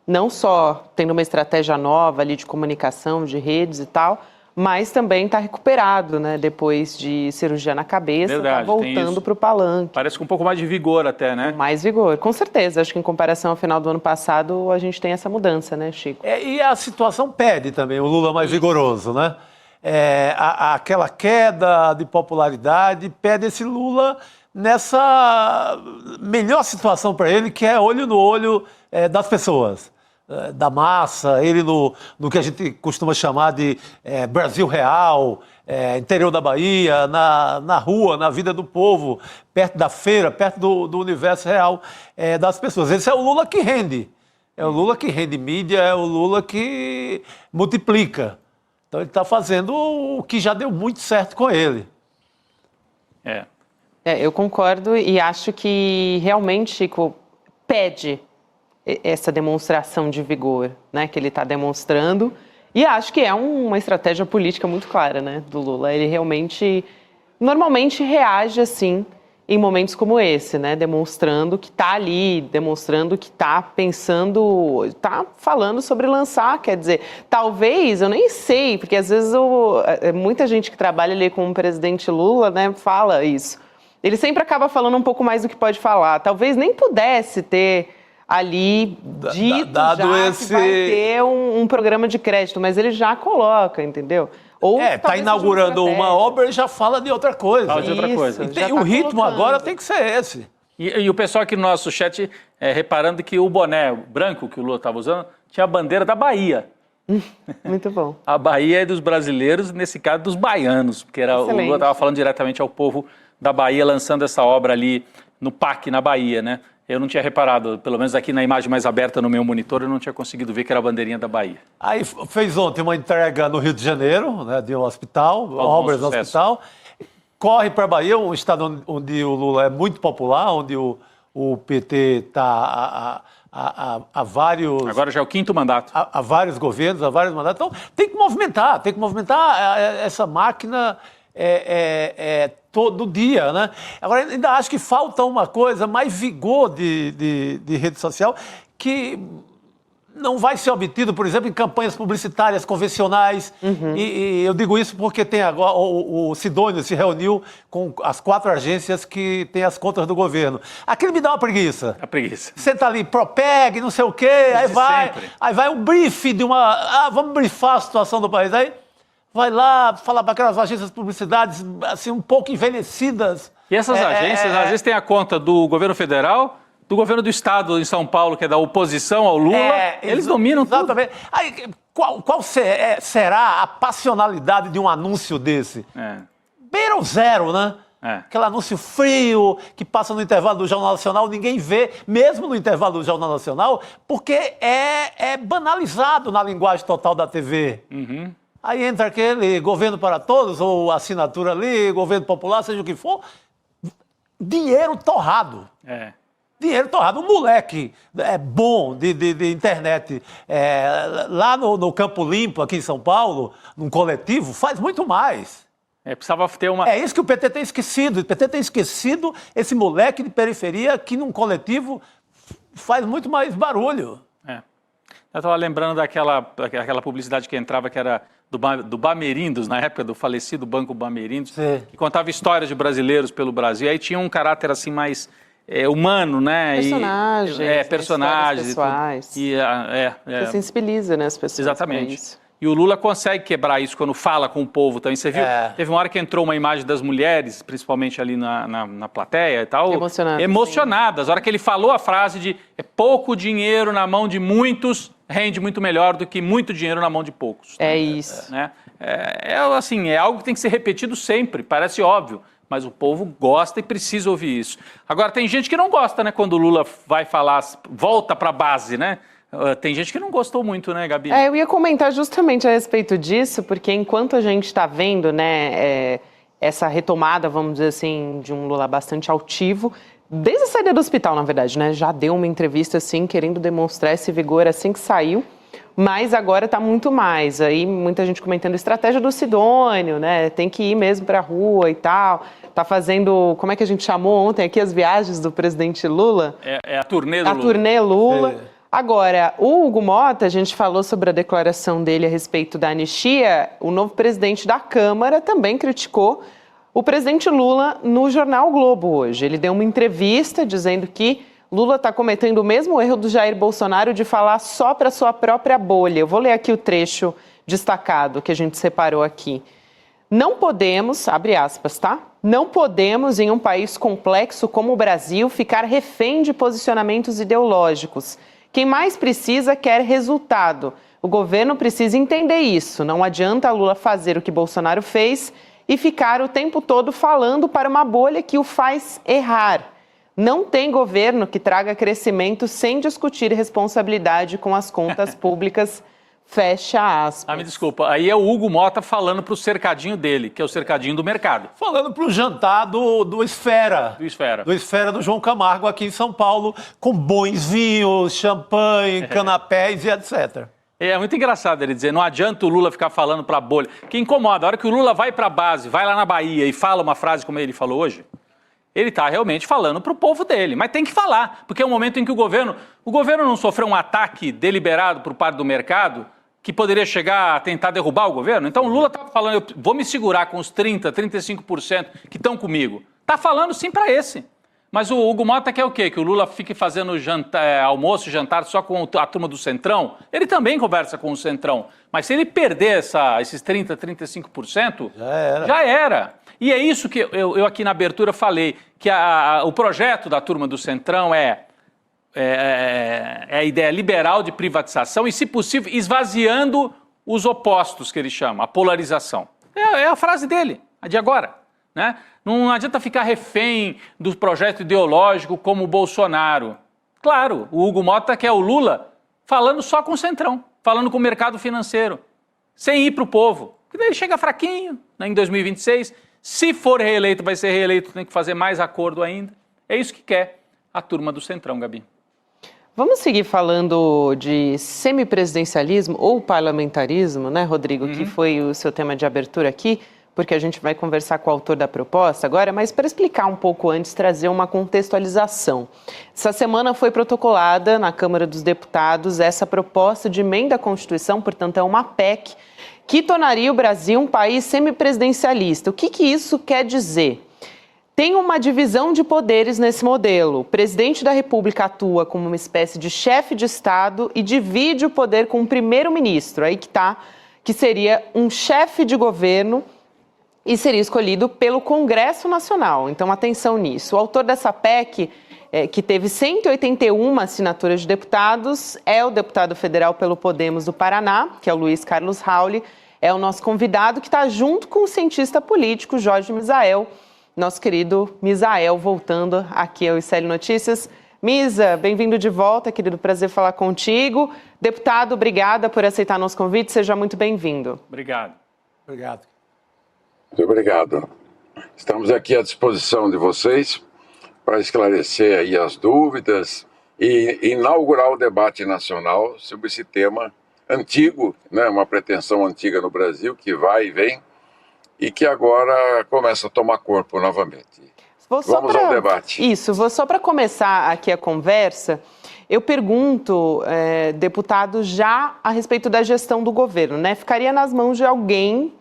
não só tendo uma estratégia nova ali de comunicação, de redes e tal, mas também está recuperado, né? Depois de cirurgia na cabeça, está voltando para o palanque. Parece com um pouco mais de vigor até, né? Mais vigor, com certeza. Acho que em comparação ao final do ano passado, a gente tem essa mudança, né, Chico? E a situação pede também o Lula mais vigoroso, né? Aquela queda de popularidade pede esse Lula nessa melhor situação para ele, que é olho no olho das pessoas, da massa, ele no que a gente costuma chamar de Brasil real, interior da Bahia, na rua, na vida do povo, perto da feira, perto do universo real das pessoas. Esse é o Lula que rende. É o Lula que rende mídia, é o Lula que multiplica. Então ele está fazendo o que já deu muito certo com ele. Eu concordo e acho que realmente, Chico, pede essa demonstração de vigor, né, que ele está demonstrando. E acho que é uma estratégia política muito clara, né, do Lula. Ele realmente, normalmente reage assim em momentos como esse, né? Demonstrando que está ali, demonstrando que está pensando, está falando sobre lançar, quer dizer, talvez, eu nem sei, porque às vezes muita gente que trabalha ali com o presidente Lula, né, fala isso. Ele sempre acaba falando um pouco mais do que pode falar. Talvez nem pudesse ter ali dito que vai ter um programa de crédito, mas ele já coloca, entendeu? Está inaugurando uma obra e já fala de outra coisa. Fala de outra coisa. E o ritmo agora tem que ser esse. E o pessoal aqui no nosso chat reparando que o boné branco que o Lula estava usando tinha a bandeira da Bahia. Muito bom. A Bahia é dos brasileiros, nesse caso dos baianos, porque o Lula estava falando diretamente ao povo da Bahia, lançando essa obra ali no PAC, na Bahia, né? Eu não tinha reparado, pelo menos aqui na imagem mais aberta no meu monitor, eu não tinha conseguido ver que era a bandeirinha da Bahia. Aí fez ontem uma entrega no Rio de Janeiro, né, de um hospital, obras no hospital. Corre para a Bahia, um estado onde o Lula é muito popular, onde o PT está há vários... Agora já é o 5º mandato. Há vários governos, há vários mandatos. Então tem que movimentar essa máquina... todo dia, né? Agora, ainda acho que falta uma coisa, mais vigor de rede social, que não vai ser obtido, por exemplo, em campanhas publicitárias convencionais. E eu digo isso porque tem agora o Sidônio se reuniu com as 4 agências que têm as contas do governo. Aquilo me dá uma preguiça. A preguiça. Você tá ali, Propeg, não sei o quê, aí vai um brief de uma... vamos brifar a situação do país. Aí vai lá falar para aquelas agências de publicidades assim, um pouco envelhecidas. E essas agências, às vezes, têm a conta do governo federal, do governo do estado em São Paulo, que é da oposição ao Lula. Eles dominam tudo. Exatamente. Aí, qual será a passionalidade de um anúncio desse? Beira o zero, né? Aquele anúncio frio que passa no intervalo do Jornal Nacional, ninguém vê, mesmo no intervalo do Jornal Nacional, porque é banalizado na linguagem total da TV. Aí entra aquele governo para todos, ou assinatura ali, governo popular, seja o que for, dinheiro torrado. Dinheiro torrado. Um moleque bom de internet lá no Campo Limpo, aqui em São Paulo, num coletivo, faz muito mais. Precisava ter uma... É isso que o PT tem esquecido. O PT tem esquecido esse moleque de periferia que num coletivo faz muito mais barulho. Eu estava lembrando daquela publicidade que entrava, que era do Bamerindos, na época do falecido Banco Bamerindos, que contava histórias de brasileiros pelo Brasil. Aí tinha um caráter assim mais humano, né? Personagens. Personagens. Pessoais. Você sensibiliza, né, as pessoas. Exatamente. E o Lula consegue quebrar isso quando fala com o povo também. Você viu? Teve uma hora que entrou uma imagem das mulheres, principalmente ali na plateia e tal. Emocionadas. A hora que ele falou a frase de pouco dinheiro na mão de muitos rende muito melhor do que muito dinheiro na mão de poucos. Isso. Né? Assim, é algo que tem que ser repetido sempre, parece óbvio. Mas o povo gosta e precisa ouvir isso. Agora, tem gente que não gosta, né? Quando o Lula vai falar, volta para a base, né? Tem gente que não gostou muito, né, Gabi? Eu ia comentar justamente a respeito disso, porque enquanto a gente está vendo, né, essa retomada, vamos dizer assim, de um Lula bastante altivo, desde a saída do hospital, na verdade, né, já deu uma entrevista, assim, querendo demonstrar esse vigor assim que saiu, mas agora está muito mais. Aí muita gente comentando estratégia do Sidônio, né, tem que ir mesmo para a rua e tal, tá fazendo, como é que a gente chamou ontem aqui, as viagens do presidente Lula? A turnê do Lula. A turnê Lula. Agora, o Hugo Motta, a gente falou sobre a declaração dele a respeito da anistia, o novo presidente da Câmara também criticou o presidente Lula no jornal o Globo hoje. Ele deu uma entrevista dizendo que Lula está cometendo o mesmo erro do Jair Bolsonaro de falar só para sua própria bolha. Eu vou ler aqui o trecho destacado que a gente separou aqui. Não podemos, abre aspas, tá? Não podemos, em um país complexo como o Brasil, ficar refém de posicionamentos ideológicos. Quem mais precisa quer resultado. O governo precisa entender isso. Não adianta Lula fazer o que Bolsonaro fez e ficar o tempo todo falando para uma bolha que o faz errar. Não tem governo que traga crescimento sem discutir responsabilidade com as contas públicas. Fecha aspas. Me desculpa. Aí é o Hugo Motta falando para o cercadinho dele, que é o cercadinho do mercado. Falando para o jantar do Esfera. Do Esfera. Do Esfera do João Camargo aqui em São Paulo, com bons vinhos, champanhe, canapés e etc. É muito engraçado ele dizer, não adianta o Lula ficar falando para a bolha. Que incomoda, a hora que o Lula vai para a base, vai lá na Bahia e fala uma frase como ele falou hoje, Ele está realmente falando para o povo dele, mas tem que falar, porque é um momento em que o governo não sofreu um ataque deliberado por parte do mercado que poderia chegar a tentar derrubar o governo. Então o Lula está falando, eu vou me segurar com os 30%, 35% que estão comigo. Está falando sim para esse. Mas o Hugo Mota quer o quê? Que o Lula fique fazendo almoço, jantar só com a turma do Centrão? Ele também conversa com o Centrão. Mas se ele perder esses 30%, 35%, já era. E é isso que eu aqui na abertura falei, que o projeto da turma do Centrão é a ideia liberal de privatização e, se possível, esvaziando os opostos, que ele chama, a polarização. É a frase dele, a de agora. Né? Não adianta ficar refém do projeto ideológico como o Bolsonaro. Claro, o Hugo Mota quer o Lula falando só com o Centrão, falando com o mercado financeiro, sem ir para o povo. E daí ele chega fraquinho, né, em 2026. Se for reeleito, vai ser reeleito, tem que fazer mais acordo ainda. É isso que quer a turma do Centrão, Gabi. Vamos seguir falando de semipresidencialismo ou parlamentarismo, né, Rodrigo, que foi o seu tema de abertura aqui, porque a gente vai conversar com o autor da proposta agora, mas para explicar um pouco antes, trazer uma contextualização. Essa semana foi protocolada na Câmara dos Deputados essa proposta de emenda à Constituição, portanto é uma PEC, que tornaria o Brasil um país semipresidencialista. O que isso quer dizer? Tem uma divisão de poderes nesse modelo. O presidente da República atua como uma espécie de chefe de Estado e divide o poder com o primeiro-ministro, aí que seria um chefe de governo e seria escolhido pelo Congresso Nacional. Então, atenção nisso. O autor dessa PEC, que teve 181 assinaturas de deputados, é o deputado federal pelo Podemos do Paraná, que é o Luiz Carlos Rauli, é o nosso convidado, que está junto com o cientista político Jorge Misael, nosso querido Misael, voltando aqui ao ICL Notícias. Misa, bem-vindo de volta, querido, prazer falar contigo. Deputado, obrigada por aceitar nosso convite, seja muito bem-vindo. Obrigado. Obrigado. Muito obrigado. Estamos aqui à disposição de vocês para esclarecer aí as dúvidas e inaugurar o debate nacional sobre esse tema antigo, né, uma pretensão antiga no Brasil que vai e vem e que agora começa a tomar corpo novamente. Vamos ao debate. Isso, só para começar aqui a conversa, eu pergunto, deputado, já a respeito da gestão do governo, né? Ficaria nas mãos de alguém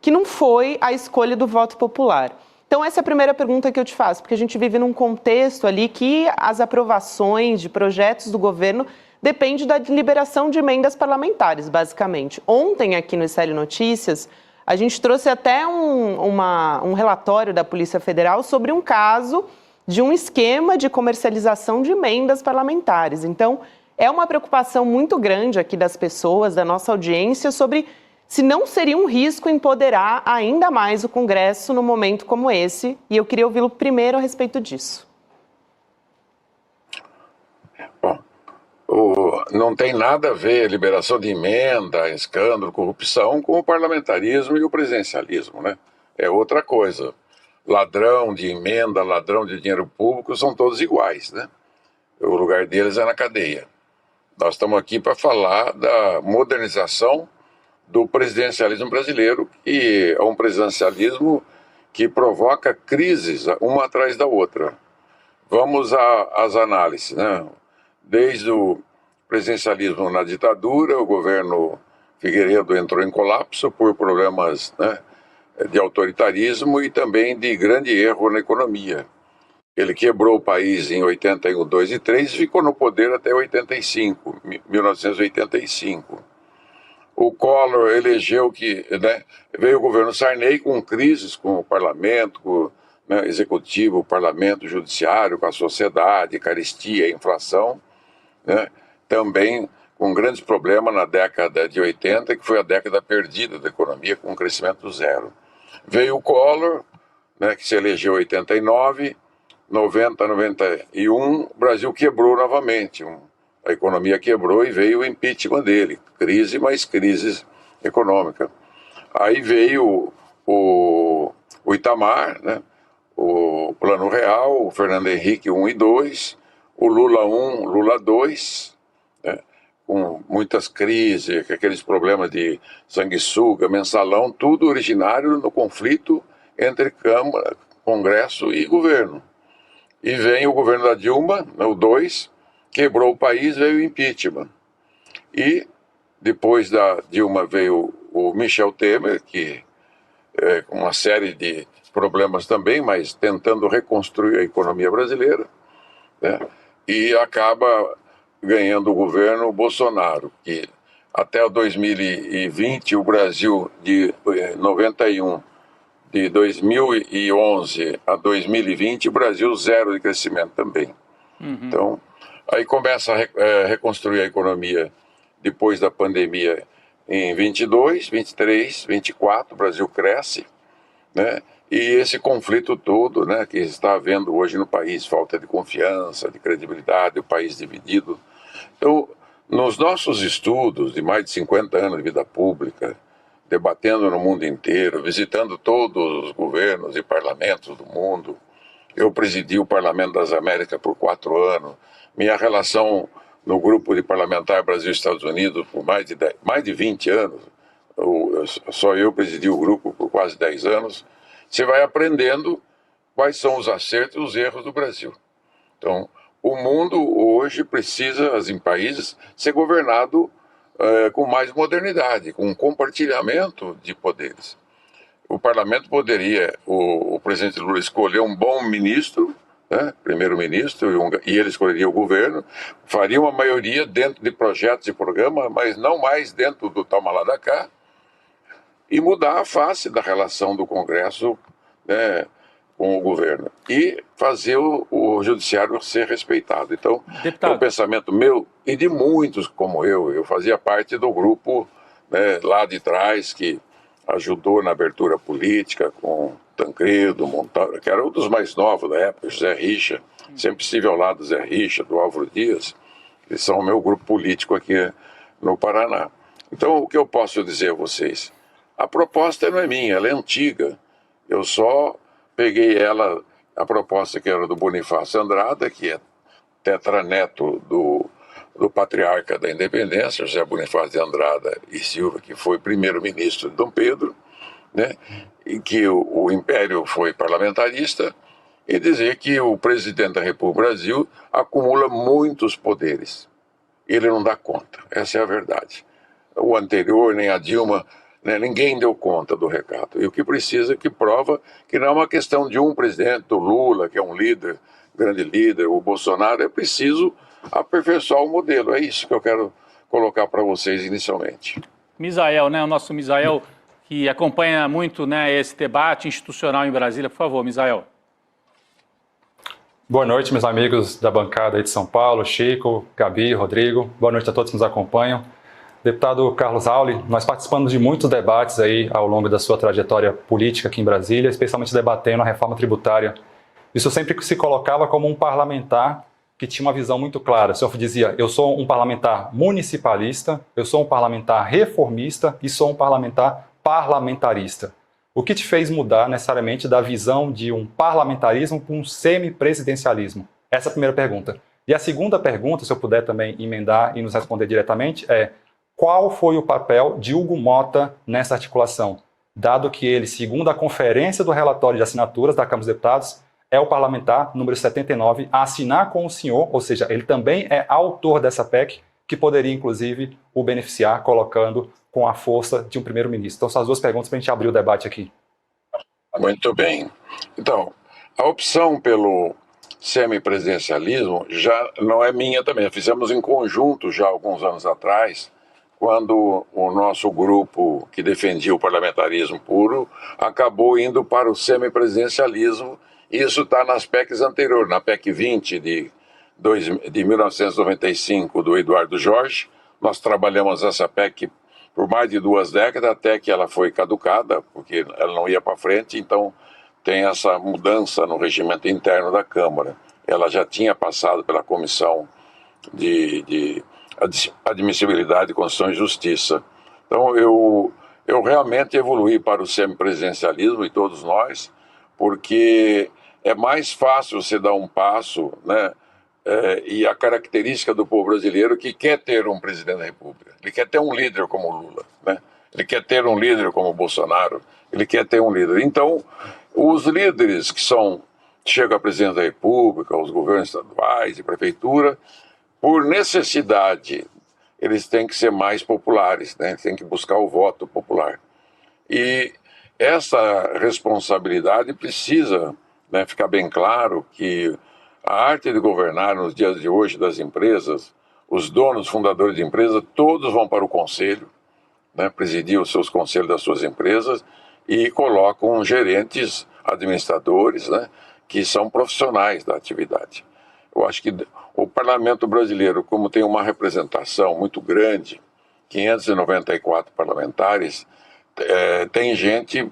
que não foi a escolha do voto popular. Então, essa é a primeira pergunta que eu te faço, porque a gente vive num contexto ali que as aprovações de projetos do governo dependem da liberação de emendas parlamentares, basicamente. Ontem, aqui no ICL Notícias, a gente trouxe até um relatório da Polícia Federal sobre um caso de um esquema de comercialização de emendas parlamentares. Então, é uma preocupação muito grande aqui das pessoas, da nossa audiência, sobre se não seria um risco empoderar ainda mais o Congresso num momento como esse. E eu queria ouvi-lo primeiro a respeito disso. Bom, não tem nada a ver liberação de emenda, escândalo, corrupção com o parlamentarismo e o presidencialismo, né? É outra coisa. Ladrão de emenda, ladrão de dinheiro público são todos iguais, né? O lugar deles é na cadeia. Nós estamos aqui para falar da modernização do presidencialismo brasileiro, que é um presidencialismo que provoca crises uma atrás da outra. Vamos às análises, né? Desde o presidencialismo na ditadura, o governo Figueiredo entrou em colapso por problemas, né, de autoritarismo e também de grande erro na economia. Ele quebrou o país em 81, 2 e 3 e ficou no poder até 1985. O Collor elegeu né, veio o governo Sarney com crises com o parlamento, com, né, executivo, parlamento, judiciário, com a sociedade, carestia, inflação, né, também com grandes problemas na década de 80, que foi a década perdida da economia, com um crescimento zero. Veio o Collor, né, que se elegeu em 89, 90, 91, o Brasil quebrou novamente. A economia quebrou e veio o impeachment dele. Crise, mais crise econômica. Aí veio o Itamar, né? O Plano Real, o Fernando Henrique 1 e 2, o Lula 1, Lula 2, né? Com muitas crises, aqueles problemas de sanguessuga, mensalão, tudo originário no conflito entre Câmara, Congresso e governo. E vem o governo da Dilma, o 2, quebrou o país, veio o impeachment. E depois da Dilma veio o Michel Temer, que com uma série de problemas também, mas tentando reconstruir a economia brasileira, né? E acaba ganhando o governo Bolsonaro, que até 2020 o Brasil de 91, de 2011 a 2020, o Brasil zero de crescimento também. Então, aí começa a reconstruir a economia depois da pandemia em 22, 23, 24, o Brasil cresce, né? E esse conflito todo, né, que está havendo hoje no país, falta de confiança, de credibilidade, o país dividido. Então, nos nossos estudos de mais de 50 anos de vida pública, debatendo no mundo inteiro, visitando todos os governos e parlamentos do mundo, eu presidi o Parlamento das Américas por 4 anos, minha relação no grupo de parlamentar Brasil-Estados Unidos por mais de 20 anos, só eu presidi o grupo por quase 10 anos, você vai aprendendo quais são os acertos e os erros do Brasil. Então, o mundo hoje precisa, em países, ser governado com mais modernidade, com um compartilhamento de poderes. O parlamento poderia, o presidente Lula escolher um bom ministro, né, primeiro-ministro, e ele escolheria o governo, faria uma maioria dentro de projetos e programas, mas não mais dentro do toma lá da cá, e mudar a face da relação do Congresso, né, com o governo e fazer o judiciário ser respeitado. Então, Deputado, é um pensamento meu e de muitos como eu fazia parte do grupo, né, lá de trás que ajudou na abertura política com Tancredo, Montalva, que era um dos mais novos da época, José Richa, sempre estive ao lado do Zé Richa, do Álvaro Dias, eles são o meu grupo político aqui no Paraná. Então, o que eu posso dizer a vocês? A proposta não é minha, ela é antiga. Eu só peguei ela, a proposta que era do Bonifácio Andrada, que é tetraneto do patriarca da independência, José Bonifácio de Andrada e Silva, que foi primeiro-ministro de Dom Pedro, né, em que o Império foi parlamentarista, e dizer que o presidente da República do Brasil acumula muitos poderes. Ele não dá conta, essa é a verdade. O anterior, nem a Dilma, né, ninguém deu conta do recado. E o que precisa, que prova que não é uma questão de um presidente, do Lula, que é um líder, grande líder, o Bolsonaro, é preciso aperfeiçoar o modelo. É isso que eu quero colocar para vocês inicialmente. Misael, né, o nosso Misael, que acompanha muito, né, esse debate institucional em Brasília. Por favor, Misael. Boa noite, meus amigos da bancada aí de São Paulo, Chico, Gabi, Rodrigo. Boa noite a todos que nos acompanham. Deputado Carlos Auli, nós participamos de muitos debates aí ao longo da sua trajetória política aqui em Brasília, especialmente debatendo a reforma tributária. Isso sempre se colocava como um parlamentar que tinha uma visão muito clara. O senhor dizia, eu sou um parlamentar municipalista, eu sou um parlamentar reformista e sou um parlamentar parlamentarista. O que te fez mudar necessariamente da visão de um parlamentarismo para um semipresidencialismo? Essa é a primeira pergunta. E a segunda pergunta, se eu puder também emendar e nos responder diretamente, é: qual foi o papel de Hugo Mota nessa articulação, dado que ele, segundo a conferência do relatório de assinaturas da Câmara dos Deputados, é o parlamentar número 79 a assinar com o senhor, ou seja, ele também é autor dessa PEC, que poderia, inclusive, o beneficiar, colocando com a força de um primeiro-ministro. Então, são as duas perguntas para a gente abrir o debate aqui. Muito bem. Então, a opção pelo semipresidencialismo já não é minha também. Fizemos em conjunto já alguns anos atrás, quando o nosso grupo que defendia o parlamentarismo puro acabou indo para o semipresidencialismo. Isso está nas PECs anteriores, na PEC 20 de 1995 do Eduardo Jorge. Nós trabalhamos essa PEC por mais de 2 décadas, até que ela foi caducada, porque ela não ia para frente, então tem essa mudança no regimento interno da Câmara. Ela já tinha passado pela Comissão de Admissibilidade, Constituição e Justiça. Então eu realmente evoluí para o semipresidencialismo, e todos nós, porque é mais fácil você dar um passo, né? E a característica do povo brasileiro que quer ter um presidente da República, ele quer ter um líder como o Lula, né? Ele quer ter um líder como o Bolsonaro, ele quer ter um líder. Então, os líderes que são chega a presidente da República, aos governos estaduais e prefeitura, por necessidade, eles têm que ser mais populares, né? Têm que buscar o voto popular. E essa responsabilidade precisa, né, ficar bem claro que a arte de governar nos dias de hoje das empresas, os donos, fundadores de empresas, todos vão para o conselho, né, presidir os seus conselhos das suas empresas e colocam gerentes, administradores, né, que são profissionais da atividade. Eu acho que o parlamento brasileiro, como tem uma representação muito grande, 594 parlamentares, tem gente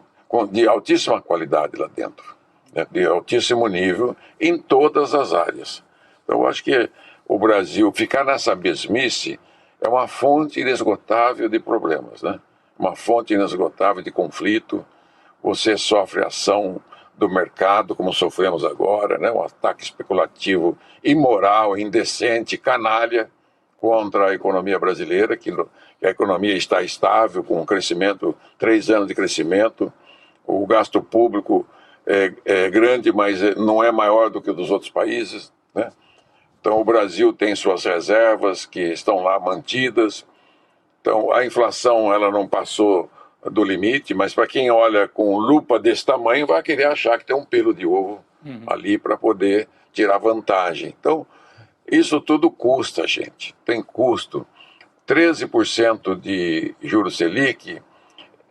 de altíssima qualidade lá dentro, né, de altíssimo nível em todas as áreas. Então, eu acho que o Brasil ficar nessa mesmice é uma fonte inesgotável de problemas, né? Uma fonte inesgotável de conflito. Você sofre ação do mercado, como sofremos agora, né? Um ataque especulativo imoral, indecente, canalha contra a economia brasileira, que a economia está estável, com um crescimento, 3 anos de crescimento. O gasto público é grande, mas não é maior do que o dos outros países, né? Então, o Brasil tem suas reservas que estão lá mantidas. Então, a inflação ela não passou do limite, mas para quem olha com lupa desse tamanho, vai querer achar que tem um pelo de ovo ali para poder tirar vantagem. Então, isso tudo custa, gente. Tem custo. 13% de juros Selic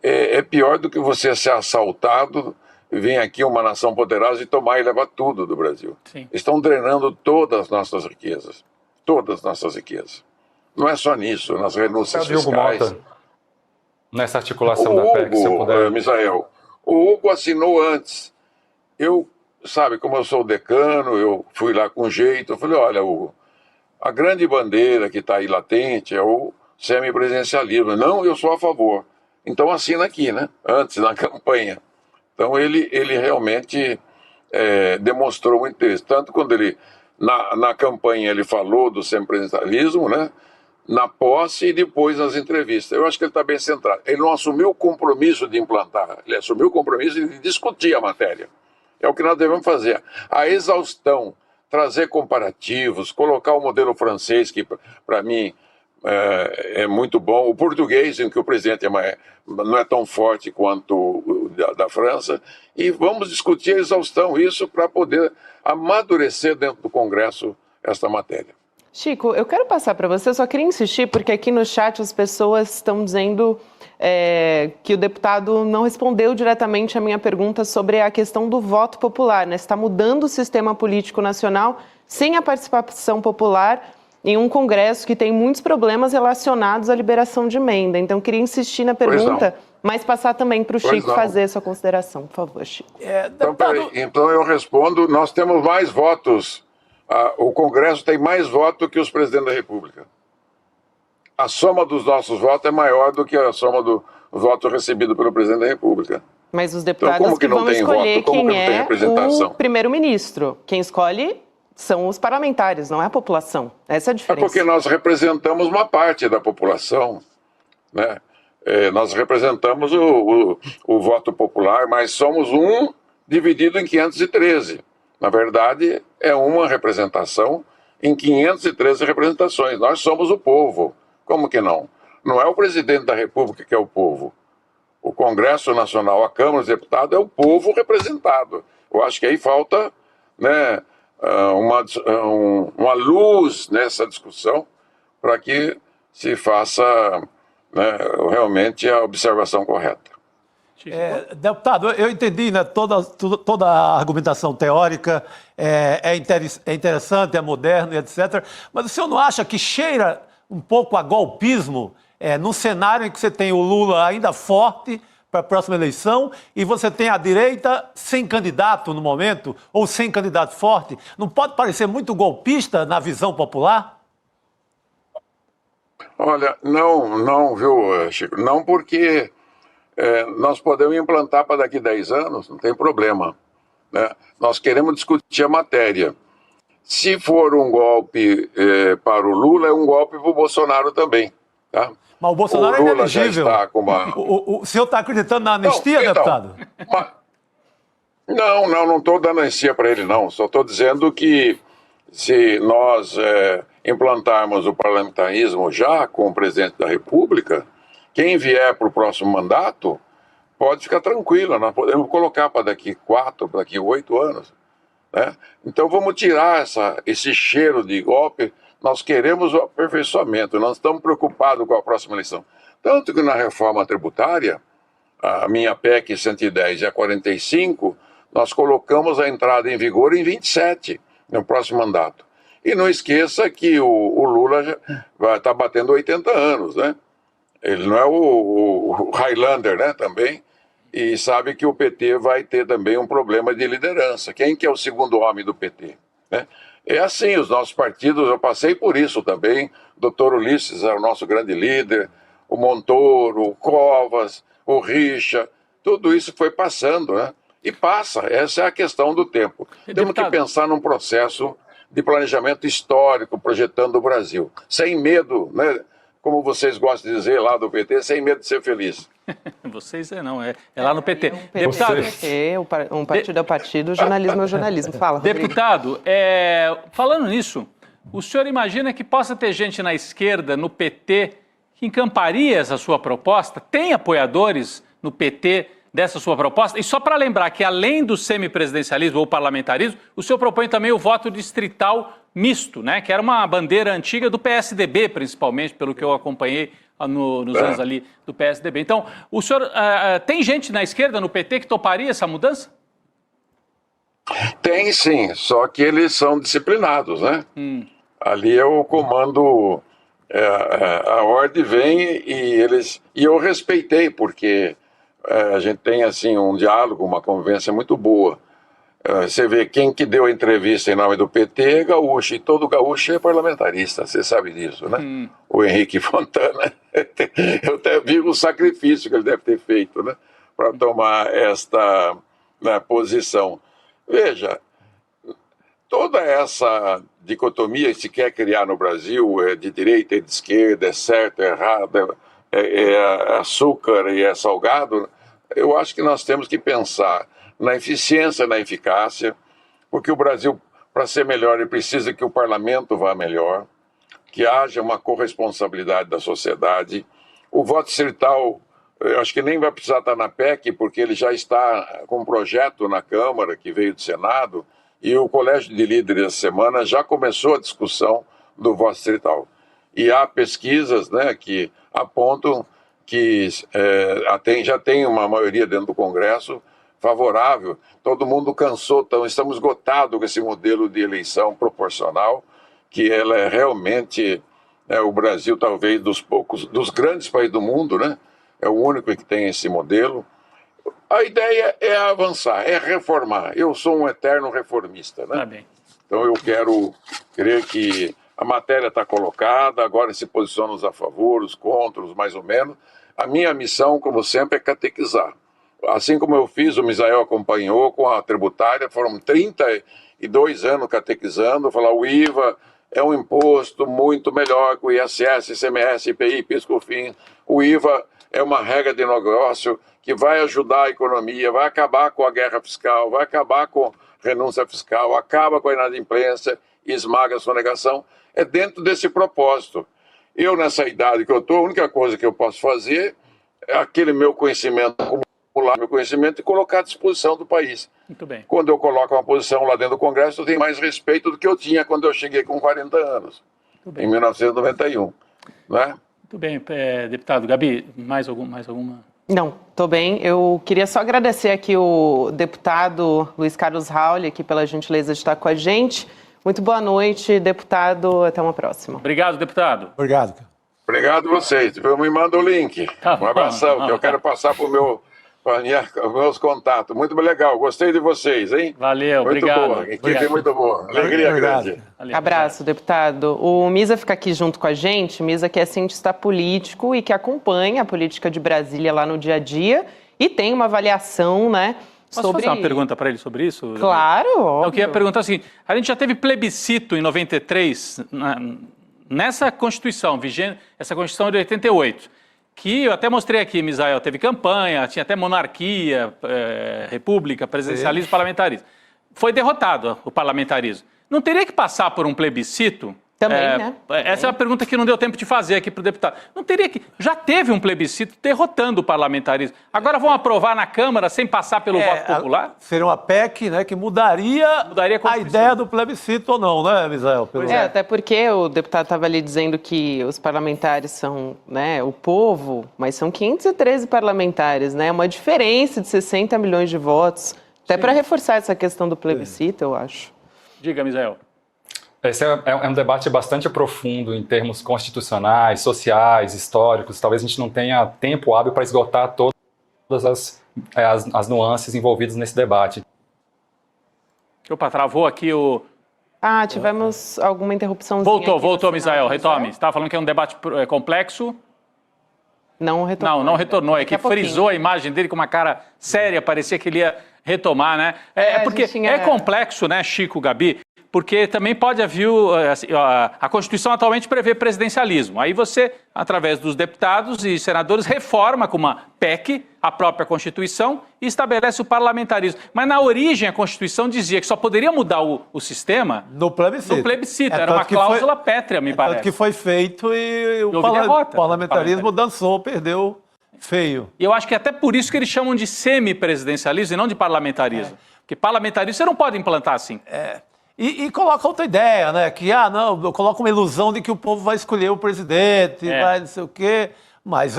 é pior do que você ser assaltado, vem aqui uma nação poderosa e tomar e levar tudo do Brasil. Sim. Estão drenando todas as nossas riquezas. Todas as nossas riquezas. Não é só nisso, nas renúncias fiscais. Mota, nessa articulação da PEC, se eu puder... Misael, o Hugo assinou antes. Eu, sabe, como eu sou o decano, eu fui lá com jeito, eu falei, olha, Hugo, a grande bandeira que está aí latente é o semipresidencialismo. Não, eu sou a favor. Então assina aqui, né? Antes, na campanha. Então ele realmente demonstrou muito interesse. Tanto quando ele, na campanha, ele falou do semipresidencialismo, né? Na posse e depois nas entrevistas. Eu acho que ele está bem centrado. Ele não assumiu o compromisso de implantar, ele assumiu o compromisso de discutir a matéria. É o que nós devemos fazer. A exaustão, trazer comparativos, colocar o modelo francês, que para mim é muito bom, o português, em que o presidente não é tão forte quanto o da França, e vamos discutir a exaustão, isso para poder amadurecer dentro do Congresso esta matéria. Chico, eu quero passar para você, eu só queria insistir, porque aqui no chat as pessoas estão dizendo que o deputado não respondeu diretamente a minha pergunta sobre a questão do voto popular, né? Está mudando o sistema político nacional sem a participação popular em um Congresso que tem muitos problemas relacionados à liberação de emenda. Então, eu queria insistir na pergunta, mas passar também para o Chico fazer a sua consideração. Por favor, Chico. Então, eu respondo, nós temos mais votos. O Congresso tem mais votos que os presidentes da República. A soma dos nossos votos é maior do que a soma do voto recebido pelo presidente da República. Mas os deputados que vão escolher quem é o primeiro-ministro. Quem escolhe são os parlamentares, não é a população. Essa é a diferença. É porque nós representamos uma parte da população, né? Nós representamos o voto popular, mas somos um dividido em 513. Na verdade, é uma representação em 513 representações. Nós somos o povo. Como que não? Não é o presidente da República que é o povo. O Congresso Nacional, a Câmara dos Deputados, é o povo representado. Eu acho que aí falta, né, uma luz nessa discussão para que se faça, né, realmente a observação correta. Deputado, eu entendi, né, toda a argumentação teórica, é interessante, é moderno, etc. Mas o senhor não acha que cheira um pouco a golpismo num cenário em que você tem o Lula ainda forte para a próxima eleição e você tem a direita sem candidato no momento, ou sem candidato forte? Não pode parecer muito golpista na visão popular? Olha, não, viu, Chico? Não, porque nós podemos implantar para daqui a 10 anos, não tem problema, né? Nós queremos discutir a matéria. Se for um golpe para o Lula, é um golpe para o Bolsonaro também, tá? Mas o Bolsonaro é inelegível. Já está com o senhor está acreditando na anistia, deputado? Não estou dando anistia para ele, não. Só estou dizendo que se nós implantarmos o parlamentarismo já com o presidente da República, quem vier para o próximo mandato pode ficar tranquilo. Nós podemos colocar para daqui 4, para daqui 8 anos. Né? Então vamos tirar esse cheiro de golpe. Nós queremos o aperfeiçoamento, não estamos preocupados com a próxima eleição. Tanto que na reforma tributária, a minha PEC 110 e a 45, nós colocamos a entrada em vigor em 27, no próximo mandato. E não esqueça que o Lula já vai estar batendo 80 anos, né? Ele não é o Highlander, né, também, e sabe que o PT vai ter também um problema de liderança. Quem que é o segundo homem do PT? Né? É assim, os nossos partidos, eu passei por isso também, o doutor Ulisses é o nosso grande líder, o Montoro, o Covas, o Richa, tudo isso foi passando, né? E passa, essa é a questão do tempo. Temos que pensar num processo de planejamento histórico, projetando o Brasil, sem medo, né? Como vocês gostam de dizer lá do PT, sem medo de ser feliz. Vocês não, é lá no PT. Deputado, um partido é o partido, o jornalismo é o jornalismo. Fala, Rodrigo. Deputado, falando nisso, o senhor imagina que possa ter gente na esquerda, no PT, que encamparia essa sua proposta? Tem apoiadores no PT dessa sua proposta? E só para lembrar que, além do semipresidencialismo ou parlamentarismo, o senhor propõe também o voto distrital misto, né? Que era uma bandeira antiga do PSDB, principalmente, pelo que eu acompanhei nos anos ali do PSDB. Então, o senhor tem gente na esquerda, no PT, que toparia essa mudança? Tem sim, só que eles são disciplinados, né? Ali é o comando, a ordem vem e eu respeitei, porque a gente tem assim um diálogo, uma convivência muito boa. Você vê quem que deu a entrevista em nome do PT é gaúcho, e todo gaúcho é parlamentarista, você sabe disso, né? O Henrique Fontana, eu até vi o sacrifício que ele deve ter feito, né? Para tomar esta posição. Veja, toda essa dicotomia que se quer criar no Brasil, é de direita e de esquerda, é certo, é errado, é açúcar e é salgado, eu acho que nós temos que pensar na eficiência, na eficácia, porque o Brasil, para ser melhor, ele precisa que o parlamento vá melhor, que haja uma corresponsabilidade da sociedade. O voto distrital, eu acho que nem vai precisar estar na PEC, porque ele já está com um projeto na Câmara, que veio do Senado, e o Colégio de Líderes essa semana já começou a discussão do voto distrital. E há pesquisas, né, que apontam que já tem uma maioria dentro do Congresso favorável. Todo mundo cansou, então estamos esgotados com esse modelo de eleição proporcional, que ela é realmente o Brasil, talvez, dos grandes países do mundo, né? É o único que tem esse modelo. A ideia é avançar, é reformar. Eu sou um eterno reformista, né? Tá bem. Então eu quero crer que a matéria está colocada, agora se posiciona os a favor, os contra, os mais ou menos. A minha missão, como sempre, é catequizar. Assim como eu fiz, o Misael acompanhou com a tributária, foram 32 anos catequizando, falar o IVA é um imposto muito melhor que o ISS, ICMS, IPI, PIS/COFINS. O IVA é uma regra de negócio que vai ajudar a economia, vai acabar com a guerra fiscal, vai acabar com renúncia fiscal, acaba com a inadimplência e esmaga a sonegação. É dentro desse propósito. Eu, nessa idade que eu estou, a única coisa que eu posso fazer é aquele meu conhecimento, acumular meu conhecimento e colocar à disposição do país. Muito bem. Quando eu coloco uma posição lá dentro do Congresso, eu tenho mais respeito do que eu tinha quando eu cheguei com 40 anos, em 1991. Né? Muito bem, deputado. Gabi, mais alguma? Não, estou bem. Eu queria só agradecer aqui o deputado Luiz Carlos Rauli aqui pela gentileza de estar com a gente. Muito boa noite, deputado. Até uma próxima. Obrigado, deputado. Obrigado. Obrigado a vocês. Me manda o link. Tá um abração, que eu quero passar para os meus contatos. Muito legal. Gostei de vocês, hein? Valeu, muito obrigado. Boa. Equipe muito boa. Alegria grande. Valeu, abraço, deputado. O Misa fica aqui junto com a gente. Misa que é cientista político e que acompanha a política de Brasília lá no dia a dia e tem uma avaliação, né? Posso fazer uma pergunta para ele sobre isso? Claro, óbvio. Eu queria perguntar assim, a gente já teve plebiscito em 93, nessa Constituição, essa Constituição de 88, que eu até mostrei aqui, Misael, teve campanha, tinha até monarquia, república, presidencialismo, parlamentarismo. Foi derrotado o parlamentarismo. Não teria que passar por um plebiscito? Também, né? Essa é uma pergunta que não deu tempo de fazer aqui para o deputado. Não teria que... Já teve um plebiscito derrotando o parlamentarismo. Agora vão aprovar na Câmara sem passar pelo voto popular? Seria uma PEC, né, que mudaria a ideia do plebiscito ou não, né, Misael? Até porque o deputado estava ali dizendo que os parlamentares são, né, o povo, mas são 513 parlamentares, né? Uma diferença de 60 milhões de votos. Até para reforçar essa questão do plebiscito, eu acho. Diga, Misael. Esse é um debate bastante profundo em termos constitucionais, sociais, históricos. Talvez a gente não tenha tempo hábil para esgotar todas as nuances envolvidas nesse debate. Opa, travou aqui o... Tivemos alguma interrupçãozinha. Voltou, Misael, retome. Você estava falando que é um debate complexo? Não retornou. Não retornou. É que frisou a imagem dele com uma cara séria, parecia que ele ia retomar, né? Porque é complexo, né, Chico, Gabi? Porque também pode haver... A Constituição atualmente prevê presidencialismo. Aí você, através dos deputados e senadores, reforma com uma PEC a própria Constituição e estabelece o parlamentarismo. Mas na origem a Constituição dizia que só poderia mudar o sistema... No plebiscito. No plebiscito. Era uma cláusula pétrea, me parece. Tanto que foi feito e o parlamentarismo dançou, perdeu feio. E eu acho que é até por isso que eles chamam de semipresidencialismo e não de parlamentarismo. Porque parlamentarismo você não pode implantar assim. E coloca outra ideia, né? Que, coloca uma ilusão de que o povo vai escolher o presidente, vai não sei o quê, mas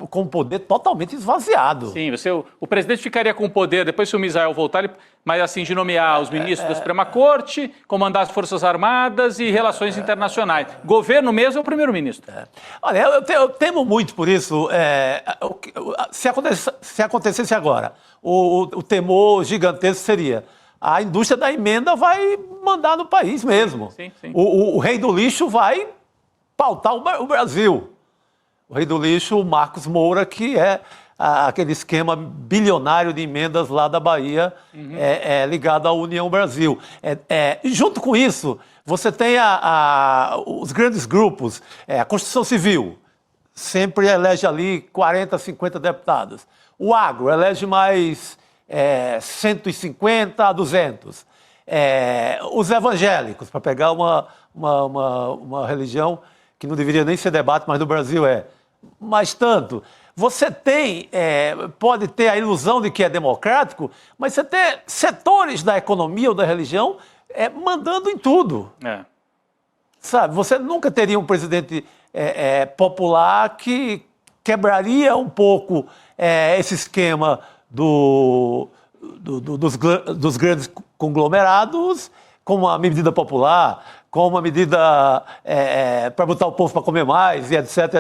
com o poder totalmente esvaziado. Sim, o presidente ficaria com o poder, depois se o Misael voltar, mas assim, de nomear os ministros da Suprema Corte, comandar as Forças Armadas e relações internacionais. Governo mesmo é o primeiro-ministro. Olha, eu temo muito por isso. Se acontecesse agora, o temor gigantesco seria... A indústria da emenda vai mandar no país mesmo. Sim. O rei do lixo vai pautar o Brasil. O rei do lixo, o Marcos Moura, que é aquele esquema bilionário de emendas lá da Bahia, ligado à União Brasil. E junto com isso, você tem os grandes grupos, a Constituição Civil, sempre elege ali 40, 50 deputados. O agro elege mais... 150 a 200. Os evangélicos, para pegar uma religião que não deveria nem ser debate, mas no Brasil é. Mas tanto, você pode ter a ilusão de que é democrático, mas você tem setores da economia ou da religião mandando em tudo. Sabe, você nunca teria um presidente popular que quebraria um pouco esse esquema dos grandes conglomerados com uma medida popular, com uma medida para botar o povo para comer mais, e etc.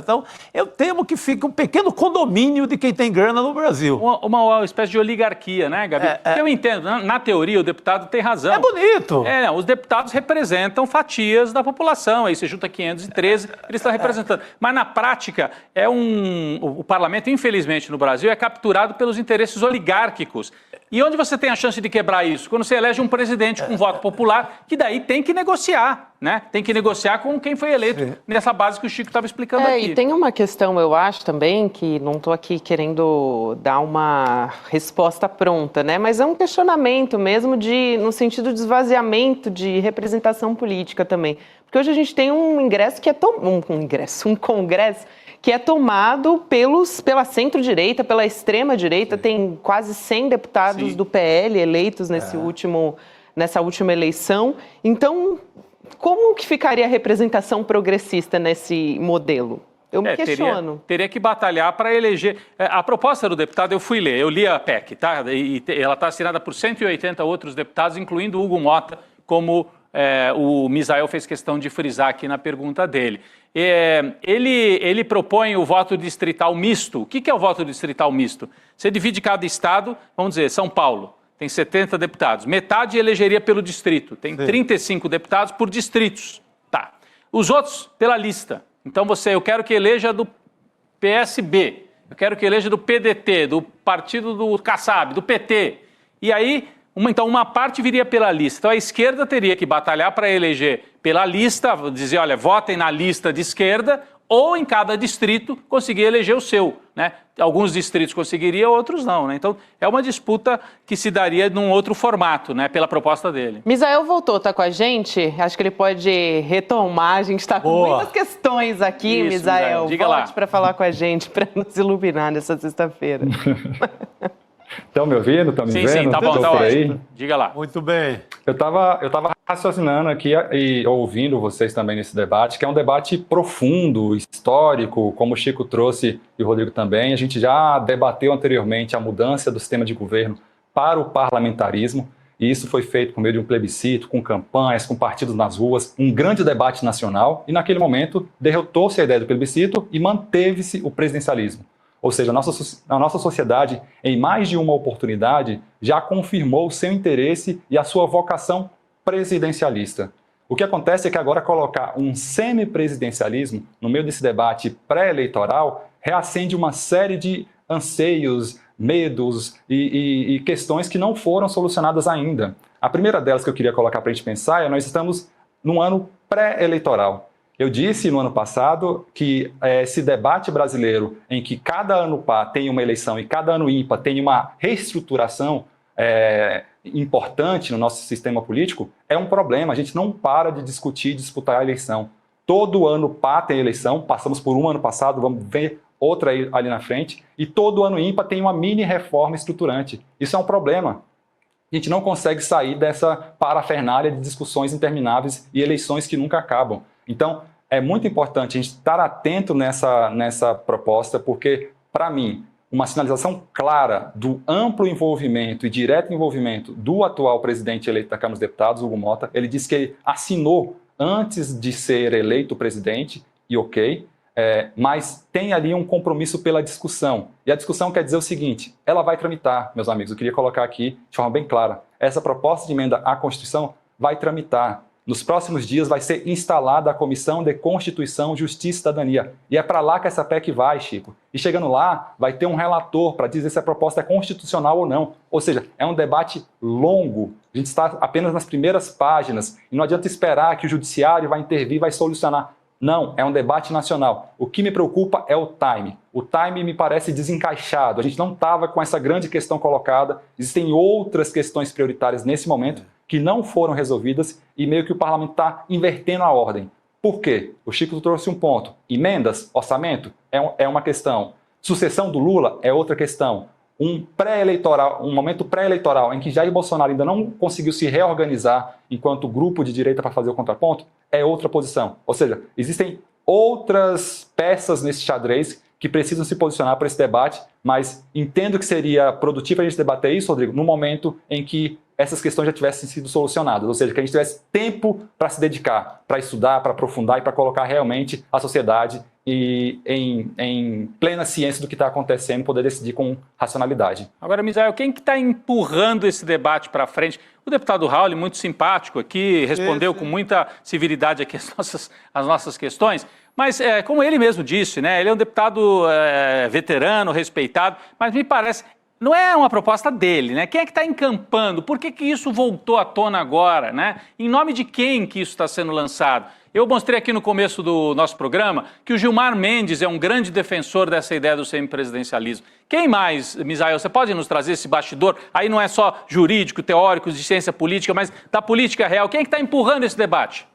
Então, eu temo que fique um pequeno condomínio de quem tem grana no Brasil. Uma espécie de oligarquia, né, Gabi? Eu entendo, na teoria o deputado tem razão. É bonito. Os deputados representam fatias da população, aí você junta 513, eles estão representando. Mas na prática, o parlamento, infelizmente, no Brasil, é capturado pelos interesses oligárquicos. E onde você tem a chance de quebrar isso? Quando você elege um presidente com voto popular, que daí tem que negociar, né? Tem que negociar com quem foi eleito nessa base que o Chico estava explicando aqui. E tem uma questão, eu acho também, que não estou aqui querendo dar uma resposta pronta, né? Mas é um questionamento mesmo no sentido de esvaziamento de representação política também. Porque hoje a gente tem um congresso que é tomado pela centro-direita, pela extrema-direita. Tem quase 100 deputados do PL eleitos nessa última eleição. Então, como que ficaria a representação progressista nesse modelo? Eu me questiono. Teria que batalhar para eleger. A proposta do deputado, eu li a PEC, tá? E ela está assinada por 180 outros deputados, incluindo Hugo Mota, como o Misael fez questão de frisar aqui na pergunta dele. Ele propõe o voto distrital misto. O que é o voto distrital misto? Você divide cada estado, vamos dizer, São Paulo tem 70 deputados, metade elegeria pelo distrito, tem 35 deputados por distritos. Tá. Os outros, pela lista. Então eu quero que eleja do PSB, eu quero que eleja do PDT, do partido do Kassab, do PT. E aí, uma parte viria pela lista. Então a esquerda teria que batalhar para eleger pela lista, dizer, olha, votem na lista de esquerda, ou em cada distrito conseguir eleger o seu, né? Alguns distritos conseguiriam, outros não, né? Então é uma disputa que se daria num outro formato, né? Pela proposta dele. Misael voltou, tá com a gente? Acho que ele pode retomar. A gente está com muitas questões aqui, Isso, Misael. Diga lá. Volte para falar com a gente, para nos iluminar nessa sexta-feira. Estão me ouvindo? Estão me vendo? Sim, tá bom, Tô tá por ótimo. aí? Diga lá. Muito bem. Eu tava raciocinando aqui e ouvindo vocês também nesse debate, que é um debate profundo, histórico, como o Chico trouxe e o Rodrigo também. A gente já debateu anteriormente a mudança do sistema de governo para o parlamentarismo, e isso foi feito por meio de um plebiscito, com campanhas, com partidos nas ruas, um grande debate nacional, e naquele momento derrotou-se a ideia do plebiscito e manteve-se o presidencialismo. Ou seja, a nossa sociedade, em mais de uma oportunidade, já confirmou o seu interesse e a sua vocação presidencialista. O que acontece é que agora colocar um semipresidencialismo no meio desse debate pré-eleitoral reacende uma série de anseios, medos e questões que não foram solucionadas ainda. A primeira delas que eu queria colocar para a gente pensar é: nós estamos num ano pré-eleitoral. Eu disse no ano passado que esse debate brasileiro, em que cada ano par tem uma eleição e cada ano ímpar tem uma reestruturação importante no nosso sistema político, é um problema. A gente não para de discutir e disputar a eleição. Todo ano par tem eleição, passamos por um ano passado, vamos ver outra ali na frente, e todo ano ímpar tem uma mini reforma estruturante. Isso é um problema. A gente não consegue sair dessa parafernália de discussões intermináveis e eleições que nunca acabam. Então, é muito importante a gente estar atento nessa proposta, porque, para mim, uma sinalização clara do amplo envolvimento e direto envolvimento do atual presidente eleito da Câmara dos Deputados, Hugo Mota. Ele disse que ele assinou antes de ser eleito presidente, e ok, mas tem ali um compromisso pela discussão. E a discussão quer dizer o seguinte: ela vai tramitar, meus amigos. Eu queria colocar aqui de forma bem clara: essa proposta de emenda à Constituição vai tramitar. Nos próximos dias vai ser instalada a Comissão de Constituição, Justiça e Cidadania. E é para lá que essa PEC vai, Chico. E chegando lá, vai ter um relator para dizer se a proposta é constitucional ou não. Ou seja, é um debate longo. A gente está apenas nas primeiras páginas. E não adianta esperar que o judiciário vai intervir e vai solucionar. Não, é um debate nacional. O que me preocupa é o time. O time me parece desencaixado. A gente não estava com essa grande questão colocada. Existem outras questões prioritárias nesse momento que não foram resolvidas e meio que o parlamento está invertendo a ordem. Por quê? O Chico trouxe um ponto. Emendas, orçamento, é uma questão. Sucessão do Lula é outra questão. Um momento pré-eleitoral em que Jair Bolsonaro ainda não conseguiu se reorganizar enquanto grupo de direita para fazer o contraponto, é outra posição. Ou seja, existem outras peças nesse xadrez que precisam se posicionar para esse debate, mas entendo que seria produtivo a gente debater isso, Rodrigo, no momento em que essas questões já tivessem sido solucionadas, ou seja, que a gente tivesse tempo para se dedicar, para estudar, para aprofundar e para colocar realmente a sociedade em plena ciência do que está acontecendo e poder decidir com racionalidade. Agora, Misael, quem que está empurrando esse debate para frente? O deputado Raul, muito simpático aqui, respondeu com muita civilidade aqui as nossas questões, mas como ele mesmo disse, né, ele é um deputado veterano, respeitado, mas me parece... Não é uma proposta dele, né? Quem é que está encampando? Por que isso voltou à tona agora, né? Em nome de quem que isso está sendo lançado? Eu mostrei aqui no começo do nosso programa que o Gilmar Mendes é um grande defensor dessa ideia do semipresidencialismo. Quem mais, Misael? Você pode nos trazer esse bastidor? Aí não é só jurídico, teórico, de ciência política, mas da política real. Quem é que está empurrando esse debate?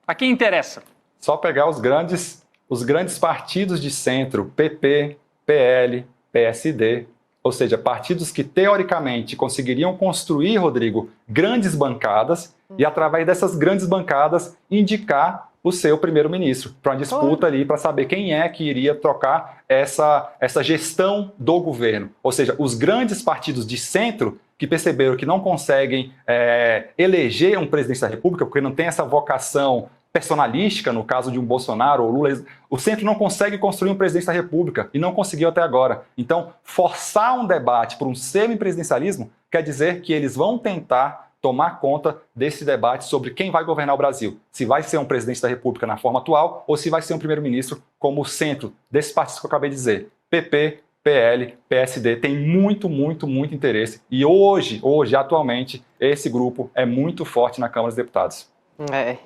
A quem interessa? Só pegar os grandes partidos de centro, PP, PL, PSD... Ou seja, partidos que teoricamente conseguiriam construir, Rodrigo, grandes bancadas e através dessas grandes bancadas indicar o seu primeiro-ministro para uma disputa ali, para saber quem é que iria trocar essa gestão do governo. Ou seja, os grandes partidos de centro que perceberam que não conseguem eleger um presidente da República, porque não tem essa vocação personalística, no caso de um Bolsonaro ou Lula, o centro não consegue construir um presidente da República e não conseguiu até agora. Então, forçar um debate por um semipresidencialismo quer dizer que eles vão tentar tomar conta desse debate sobre quem vai governar o Brasil. Se vai ser um presidente da República na forma atual ou se vai ser um primeiro-ministro como o centro desses partidos que eu acabei de dizer. PP, PL, PSD tem muito interesse e hoje, atualmente, esse grupo é muito forte na Câmara dos Deputados.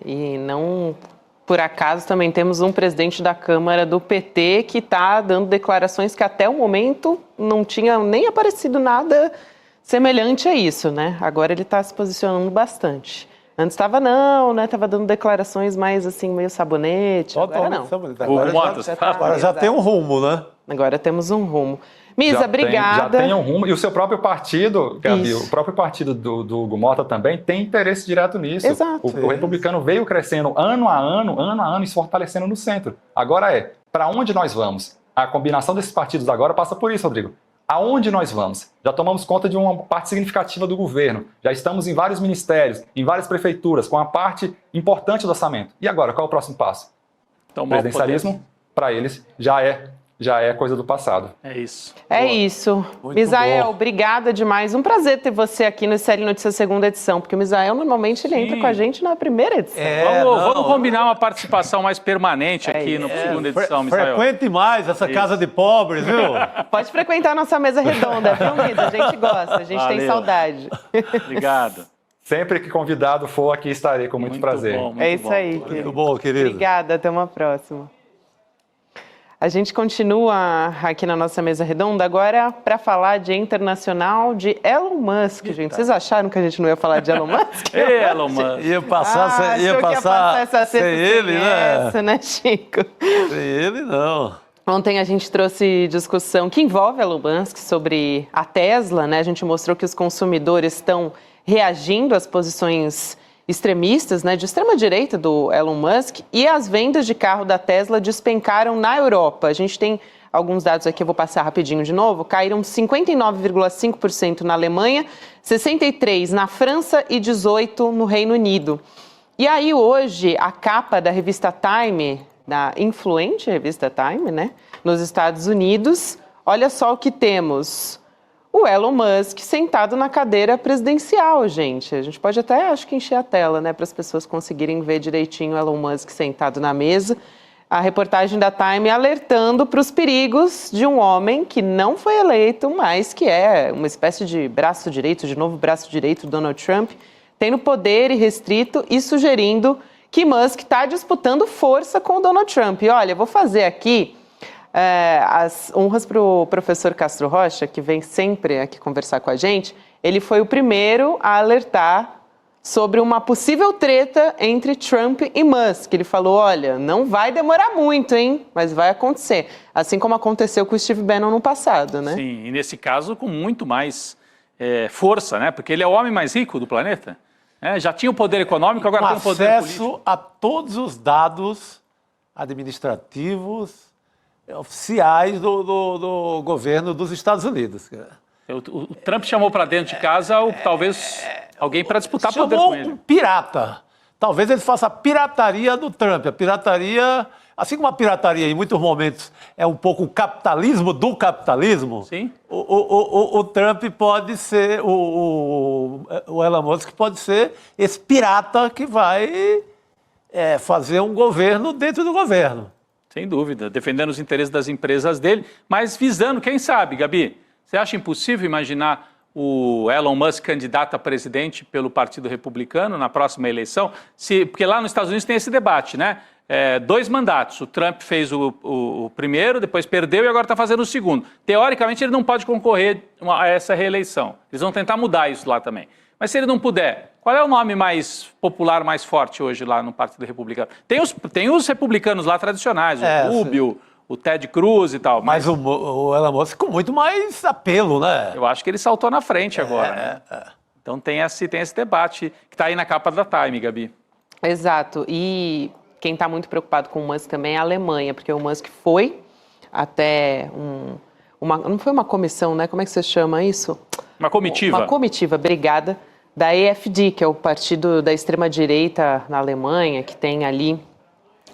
E não por acaso, também temos um presidente da Câmara do PT que está dando declarações que até o momento não tinha nem aparecido nada semelhante a isso, né? Agora ele está se posicionando bastante. Antes estava não, né? Estava dando declarações mais assim, meio sabonete. Agora não. Agora já tem um rumo, né? Agora temos um rumo. Misa, obrigada. Já tem um rumo. E o seu próprio partido, Gabi, o próprio partido do Hugo Mota também tem interesse direto nisso. Exato. O republicano veio crescendo ano a ano e se fortalecendo no centro. Agora para onde nós vamos? A combinação desses partidos agora passa por isso, Rodrigo. Aonde nós vamos? Já tomamos conta de uma parte significativa do governo. Já estamos em vários ministérios, em várias prefeituras, com a parte importante do orçamento. E agora, qual é o próximo passo? Então, o presidencialismo, para eles, já é coisa do passado. É isso. É isso. Misael, obrigada demais. Um prazer ter você aqui no SL Notícias segunda edição, porque o Misael normalmente ele entra com a gente na primeira edição. Vamos combinar uma participação mais permanente aqui na segunda edição, Misael. Frequente mais essa casa de pobres, viu? Pode frequentar a nossa mesa redonda, viu, Misa? A gente gosta, a gente tem saudade. Obrigado. Sempre que convidado for aqui, estarei com muito prazer. Bom, é isso aí, querido. Muito bom, querido. Obrigada, até uma próxima. A gente continua aqui na nossa mesa redonda agora para falar de internacional de Elon Musk, gente. Vocês acharam que a gente não ia falar de Elon Musk? Elon Musk. Ia passar essa sem ele, né? Essa, né, Chico? Sem ele, não. Ontem a gente trouxe discussão que envolve Elon Musk sobre a Tesla, né? A gente mostrou que os consumidores estão reagindo às posições extremistas, né, de extrema-direita do Elon Musk, e as vendas de carro da Tesla despencaram na Europa. A gente tem alguns dados aqui, eu vou passar rapidinho de novo. Caíram 59,5% na Alemanha, 63% na França e 18% no Reino Unido. E aí hoje a capa da revista Time, da influente revista Time, né, nos Estados Unidos, olha só o que temos. O Elon Musk sentado na cadeira presidencial, gente. A gente pode até, acho que, encher a tela, né, para as pessoas conseguirem ver direitinho o Elon Musk sentado na mesa. A reportagem da Time alertando para os perigos de um homem que não foi eleito, mas que é uma espécie de braço direito, de novo braço direito do Donald Trump, tendo poder irrestrito e sugerindo que Musk está disputando força com o Donald Trump. E olha, vou fazer aqui as honras para o professor Castro Rocha, que vem sempre aqui conversar com a gente. Ele foi o primeiro a alertar sobre uma possível treta entre Trump e Musk. Ele falou, olha, não vai demorar muito, hein? Mas vai acontecer. Assim como aconteceu com o Steve Bannon no passado, né? Sim, e nesse caso com muito mais força, né? Porque ele é o homem mais rico do planeta. Já tinha o poder econômico, agora tem o poder político. Acesso a todos os dados administrativos oficiais do governo dos Estados Unidos. O Trump chamou para dentro de casa talvez alguém para disputar poder com ele. Chamou um pirata. Talvez ele faça a pirataria do Trump. A pirataria, assim como a pirataria em muitos momentos é um pouco o capitalismo do capitalismo, sim. O Trump pode ser, o Elon Musk pode ser esse pirata que vai fazer um governo dentro do governo. Sem dúvida, defendendo os interesses das empresas dele, mas visando, quem sabe, Gabi, você acha impossível imaginar o Elon Musk candidato a presidente pelo Partido Republicano na próxima eleição? Porque lá nos Estados Unidos tem esse debate, né? 2 mandatos, o Trump fez o primeiro, depois perdeu e agora está fazendo o segundo. Teoricamente ele não pode concorrer a essa reeleição, eles vão tentar mudar isso lá também. Mas se ele não puder, qual é o nome mais popular, mais forte hoje lá no Partido Republicano? Tem os republicanos lá tradicionais, o Rubio, o Ted Cruz e tal. Mas o Elon Musk com muito mais apelo, né? Eu acho que ele saltou na frente agora, né? Então tem esse debate que está aí na capa da Time, Gabi. Exato. E quem está muito preocupado com o Musk também é a Alemanha, porque o Musk foi até não foi uma comissão, né? Como é que você chama isso? Uma comitiva. Uma comitiva, obrigada, da AfD, que é o partido da extrema-direita na Alemanha, que tem ali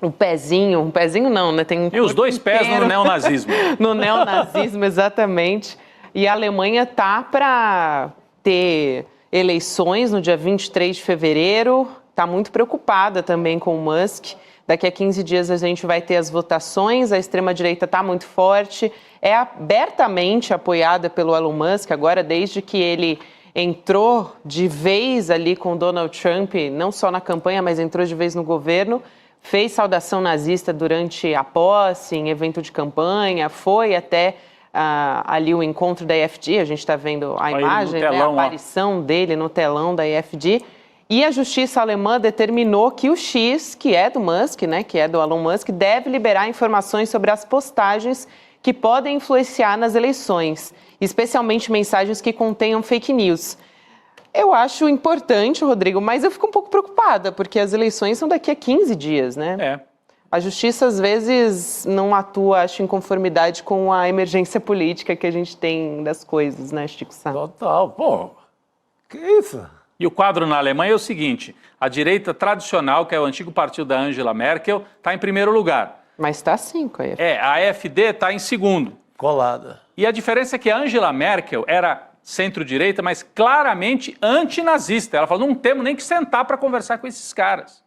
um pezinho não, né? Tem os 2 pés no neonazismo. No neonazismo, exatamente. E a Alemanha tá para ter eleições no dia 23 de fevereiro, está muito preocupada também com o Musk. Daqui a 15 dias a gente vai ter as votações, a extrema-direita está muito forte, é abertamente apoiada pelo Elon Musk agora, desde que ele entrou de vez ali com o Donald Trump, não só na campanha, mas entrou de vez no governo, fez saudação nazista durante a posse, em evento de campanha, foi até ali o encontro da IFD, a gente está vendo a imagem, telão, né, a aparição dele no telão da IFD, e a justiça alemã determinou que o X, que é do Musk, né, que é do Elon Musk, deve liberar informações sobre as postagens que podem influenciar nas eleições, especialmente mensagens que contenham fake news. Eu acho importante, Rodrigo, mas eu fico um pouco preocupada, porque as eleições são daqui a 15 dias, né? A justiça, às vezes, não atua, acho, em conformidade com a emergência política que a gente tem das coisas, né, Chico Sá? Total, pô, que isso? E o quadro na Alemanha é o seguinte, a direita tradicional, que é o antigo partido da Angela Merkel, está em primeiro lugar. Mas está sim com a AfD. A AfD está em segundo. Colada. E a diferença é que a Angela Merkel era centro-direita, mas claramente antinazista. Ela falou, não temos nem que sentar para conversar com esses caras.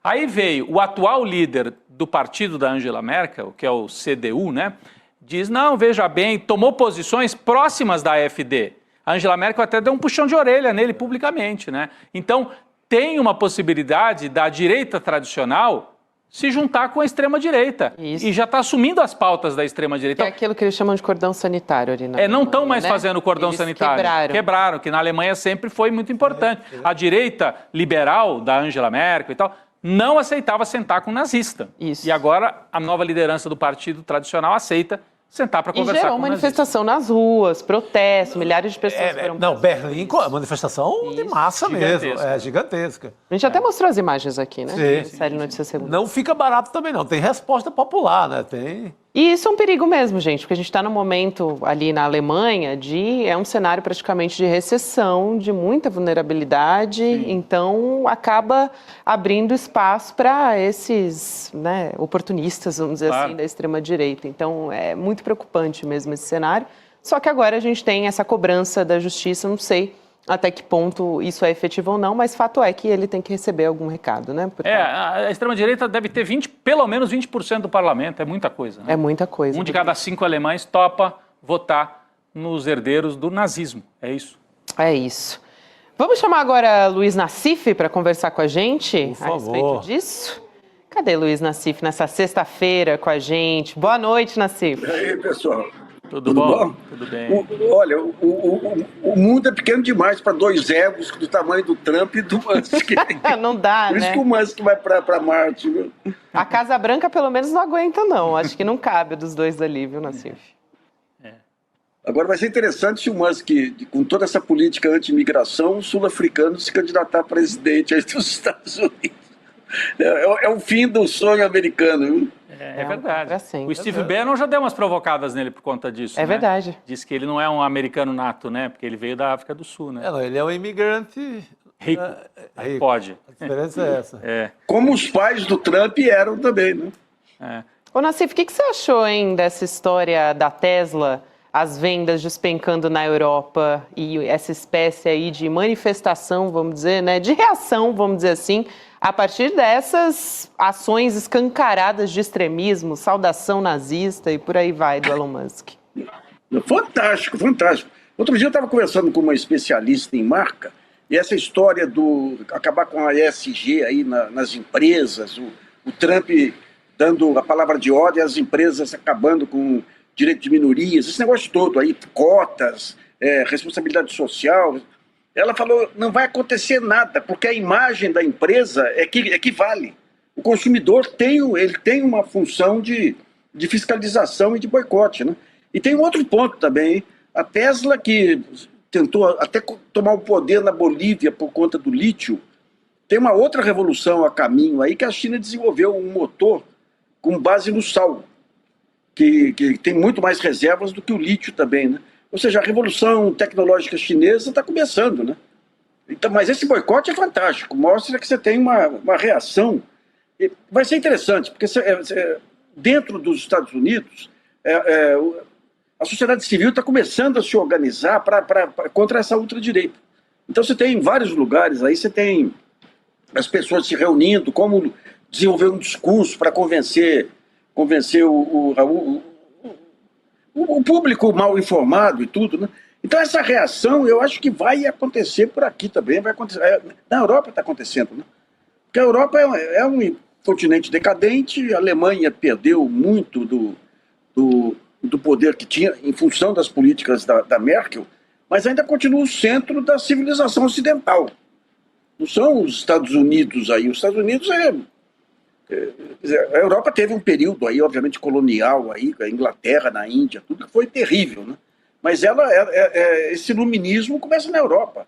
Aí veio o atual líder do partido da Angela Merkel, que é o CDU, né? Diz, não, veja bem, tomou posições próximas da AfD. A Angela Merkel até deu um puxão de orelha nele publicamente, né? Então, tem uma possibilidade da direita tradicional se juntar com a extrema-direita. E já está assumindo as pautas da extrema-direita. É aquilo que eles chamam de cordão sanitário ali na não estão mais né? fazendo cordão eles sanitário. Quebraram, que na Alemanha sempre foi muito importante. A direita liberal da Angela Merkel e tal não aceitava sentar com nazista. Isso. E agora a nova liderança do partido tradicional aceita sentar para conversar com gerou manifestação nas ruas, protesto, milhares de pessoas foram... Não, Berlim, a manifestação de massa mesmo, gigantesca. A gente até mostrou as imagens aqui, né? Sim. Série Notícias Segunda. Não fica barato também não, tem resposta popular, né? Tem... E isso é um perigo mesmo, gente, porque a gente está num momento ali na Alemanha é um cenário praticamente de recessão, de muita vulnerabilidade, então acaba abrindo espaço para esses oportunistas, vamos dizer assim, da extrema-direita. Então é muito preocupante mesmo esse cenário, só que agora a gente tem essa cobrança da justiça, não sei até que ponto isso é efetivo ou não, mas fato é que ele tem que receber algum recado, né? A extrema-direita deve ter pelo menos 20% do parlamento, é muita coisa. Né? É muita coisa. Um de cada 5 alemães topa votar nos herdeiros do nazismo, é isso. É isso. Vamos chamar agora Luiz Nassif para conversar com a gente a respeito disso? Cadê Luiz Nassif nessa sexta-feira com a gente? Boa noite, Nassif. E aí, pessoal? Tudo bom? Tudo bem. Olha, o mundo é pequeno demais para dois egos do tamanho do Trump e do Musk. Não dá, Por isso que o Musk vai para Marte. Viu? A Casa Branca, pelo menos, não aguenta, não. Acho que não cabe dos dois ali, viu, Nassif? Agora vai ser interessante se o Musk, com toda essa política anti-imigração, o sul-africano se candidatar a presidente aí dos Estados Unidos. É o fim do sonho americano, viu? É verdade. Assim. O Steve Bannon já deu umas provocadas nele por conta disso. É verdade. Diz que ele não é um americano nato, né? Porque ele veio da África do Sul, né? Ele é um imigrante rico. Aí pode. A diferença é essa. Como os pais do Trump eram também, né? Ô, Nassif, o que você achou, hein, dessa história da Tesla, as vendas despencando na Europa e essa espécie aí de manifestação, vamos dizer, né? De reação, vamos dizer assim, a partir dessas ações escancaradas de extremismo, saudação nazista e por aí vai, do Elon Musk. Fantástico, fantástico. Outro dia eu estava conversando com uma especialista em marca, e essa história do acabar com a ESG aí nas empresas, o Trump dando a palavra de ordem às empresas acabando com direito de minorias, esse negócio todo aí, cotas, responsabilidade social... Ela falou, não vai acontecer nada, porque a imagem da empresa é que vale. O consumidor tem uma função de fiscalização e de boicote, né? E tem um outro ponto também, a Tesla, que tentou até tomar o poder na Bolívia por conta do lítio, tem uma outra revolução a caminho aí, que a China desenvolveu um motor com base no sal, que tem muito mais reservas do que o lítio também, né? Ou seja, a revolução tecnológica chinesa está começando, né? Então, mas esse boicote é fantástico, mostra que você tem uma reação. Vai ser interessante, porque dentro dos Estados Unidos, a sociedade civil está começando a se organizar contra essa ultradireita. Então você tem em vários lugares, aí você tem as pessoas se reunindo, como desenvolver um discurso para convencer o público mal informado e tudo, né? Então essa reação eu acho que vai acontecer por aqui também, vai acontecer. Na Europa está acontecendo, né? Porque a Europa continente decadente, a Alemanha perdeu muito do poder que tinha em função das políticas da Merkel, mas ainda continua o centro da civilização ocidental. Não são os Estados Unidos aí. Os Estados Unidos a Europa teve um período aí, obviamente, colonial aí, a Inglaterra, na Índia, tudo que foi terrível, né? Mas esse iluminismo começa na Europa.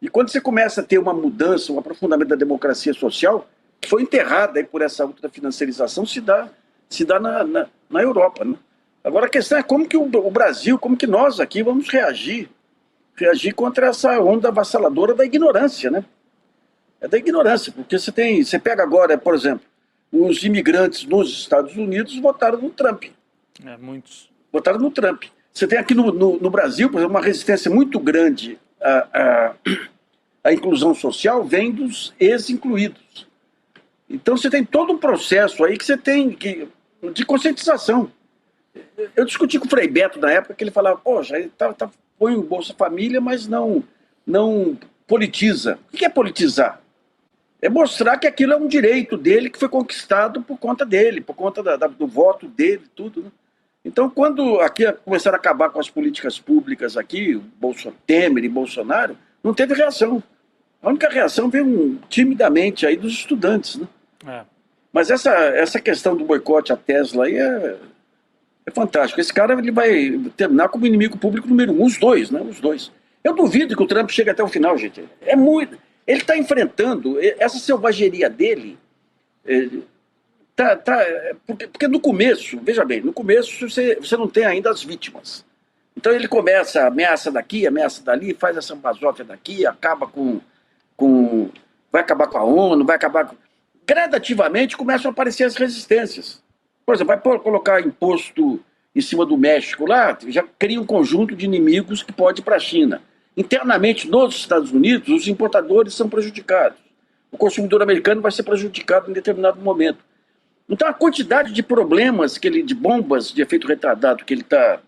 E quando você começa a ter uma mudança, um aprofundamento da democracia social, que foi enterrada aí por essa ultrafinanciarização, se dá na Europa, né? Agora a questão é como que o Brasil, como que nós aqui vamos reagir contra essa onda avassaladora da ignorância, né? É da ignorância, porque você pega agora, por exemplo, os imigrantes nos Estados Unidos votaram no Trump. Muitos. Votaram no Trump. Você tem aqui no Brasil, por exemplo, uma resistência muito grande à inclusão social, vem dos ex-incluídos. Então você tem todo um processo aí que você tem de conscientização. Eu discuti com o Frei Beto na época, que ele falava, poxa, ele põe o Bolsa Família, mas não politiza. O que é politizar? É mostrar que aquilo é um direito dele que foi conquistado por conta dele, por conta do voto dele, tudo, né? Então, quando aqui começaram a acabar com as políticas públicas aqui, Temer e Bolsonaro, não teve reação. A única reação veio timidamente aí dos estudantes, né? Mas essa questão do boicote à Tesla aí é fantástico. Esse cara ele vai terminar como inimigo público número 1, os dois, né? Os dois. Eu duvido que o Trump chegue até o final, gente. É muito... Ele está enfrentando essa selvageria dele, porque no começo, veja bem, no começo você não tem ainda as vítimas. Então ele começa, ameaça daqui, ameaça dali, faz essa basófia daqui, acaba vai acabar com a ONU, vai acabar com... Gradativamente começam a aparecer as resistências. Por exemplo, vai colocar imposto em cima do México lá, já cria um conjunto de inimigos que pode ir para a China. Internamente, nos Estados Unidos, os importadores são prejudicados. O consumidor americano vai ser prejudicado em determinado momento. Então, a quantidade de problemas, de bombas de efeito retardado que ele está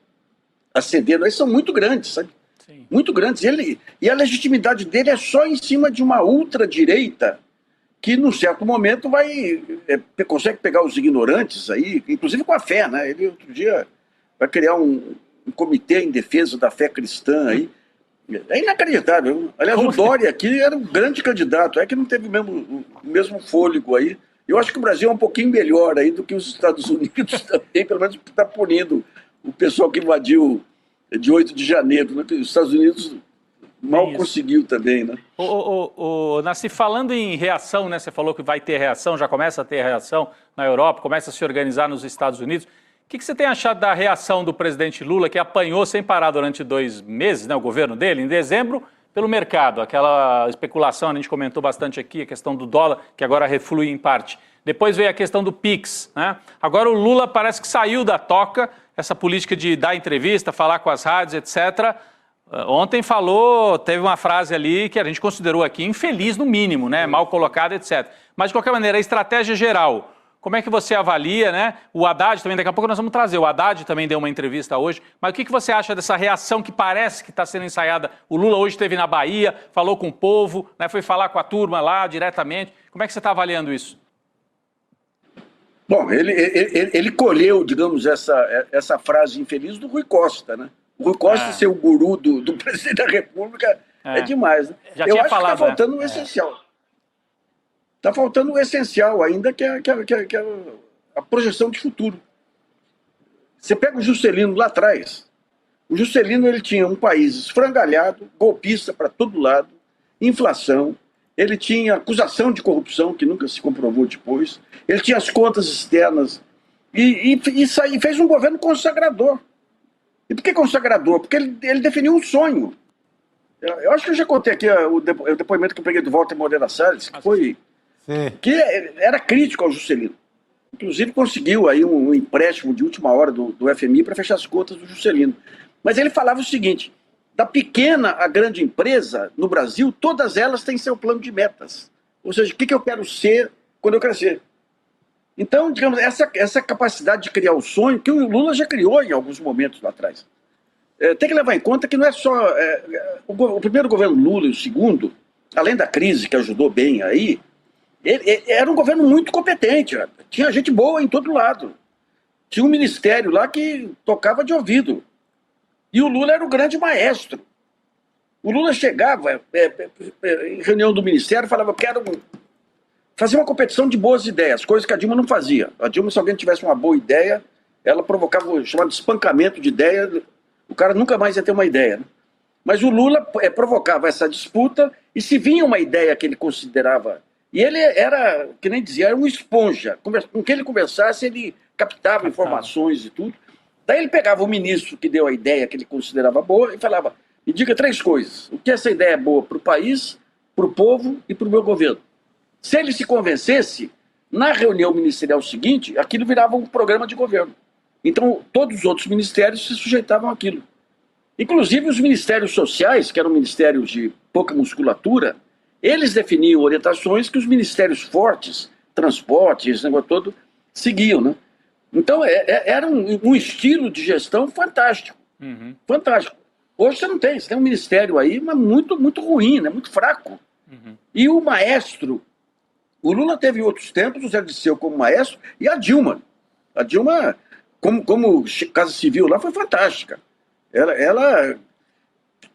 acendendo, aí são muito grandes, sabe? Sim. Muito grandes. E a legitimidade dele é só em cima de uma ultradireita que, num certo momento, consegue pegar os ignorantes aí, inclusive com a fé, né? Ele, outro dia, vai criar um comitê em defesa da fé cristã aí. É inacreditável. Aliás, o Dória aqui era um grande candidato, é que não teve o mesmo fôlego aí. Eu acho que o Brasil é um pouquinho melhor aí do que os Estados Unidos também, pelo menos está punindo o pessoal que invadiu de 8 de janeiro, né? Os Estados Unidos mal conseguiu também, né? Nasci, falando em reação, né? Você falou que vai ter reação, já começa a ter reação na Europa, começa a se organizar nos Estados Unidos. O que você tem achado da reação do presidente Lula, que apanhou sem parar durante 2 meses, né, o governo dele, em dezembro, pelo mercado? Aquela especulação, a gente comentou bastante aqui, a questão do dólar, que agora reflui em parte. Depois veio a questão do PIX, né? Agora o Lula parece que saiu da toca, essa política de dar entrevista, falar com as rádios, etc. Ontem teve uma frase ali que a gente considerou aqui infeliz no mínimo, né? Mal colocada, etc. Mas, de qualquer maneira, a estratégia geral... Como é que você avalia, né? O Haddad também, daqui a pouco nós vamos trazer. O Haddad também deu uma entrevista hoje. Mas o que você acha dessa reação que parece que está sendo ensaiada? O Lula hoje esteve na Bahia, falou com o povo, né? Foi falar com a turma lá diretamente. Como é que você está avaliando isso? Bom, ele colheu, digamos, essa frase infeliz do Rui Costa, né? O Rui Costa ser o guru do presidente da República é demais, né? Eu acho que está faltando o essencial. Está faltando o essencial ainda, que é a projeção de futuro. Você pega o Juscelino lá atrás. O Juscelino ele tinha um país esfrangalhado, golpista para todo lado, inflação, ele tinha acusação de corrupção, que nunca se comprovou depois, ele tinha as contas externas, e fez um governo consagrador. E por que consagrador? Porque ele definiu um sonho. Eu acho que eu já contei aqui o depoimento que eu peguei do Walter Moreira Salles, que era crítico ao Juscelino. Inclusive conseguiu aí um empréstimo de última hora do FMI para fechar as contas do Juscelino. Mas ele falava o seguinte: da pequena à grande empresa no Brasil, todas elas têm seu plano de metas. Ou seja, o que eu quero ser quando eu crescer. Então, digamos, essa capacidade de criar o sonho, que o Lula já criou em alguns momentos lá atrás. Tem que levar em conta que não é só... o primeiro governo Lula e o segundo, além da crise que ajudou bem aí, Era um governo muito competente, tinha gente boa em todo lado. Tinha um ministério lá que tocava de ouvido. E o Lula era o grande maestro. O Lula chegava em reunião do ministério e falava: quero fazer uma competição de boas ideias, coisas que a Dilma não fazia. A Dilma, se alguém tivesse uma boa ideia, ela provocava o chamado espancamento de ideia, o cara nunca mais ia ter uma ideia. Né? Mas o Lula provocava essa disputa, e se vinha uma ideia que ele considerava... E ele era, que nem dizia, era uma esponja. Com quem ele conversasse, ele captava informações e tudo. Daí ele pegava o ministro que deu a ideia que ele considerava boa e falava: me diga 3 coisas. O que essa ideia é boa para o país, para o povo e para o meu governo. Se ele se convencesse, na reunião ministerial seguinte, aquilo virava um programa de governo. Então, todos os outros ministérios se sujeitavam àquilo. Inclusive os ministérios sociais, que eram ministérios de pouca musculatura, eles definiam orientações que os ministérios fortes, transporte, esse negócio todo, seguiam, né? Então, era um estilo de gestão fantástico. Uhum. Fantástico. Hoje você não tem, você tem um ministério aí, mas muito, muito ruim, né? Muito fraco. Uhum. E o maestro, o Lula teve outros tempos, o Zé Dirceu como maestro, e a Dilma. A Dilma, como Casa Civil lá, foi fantástica. Ela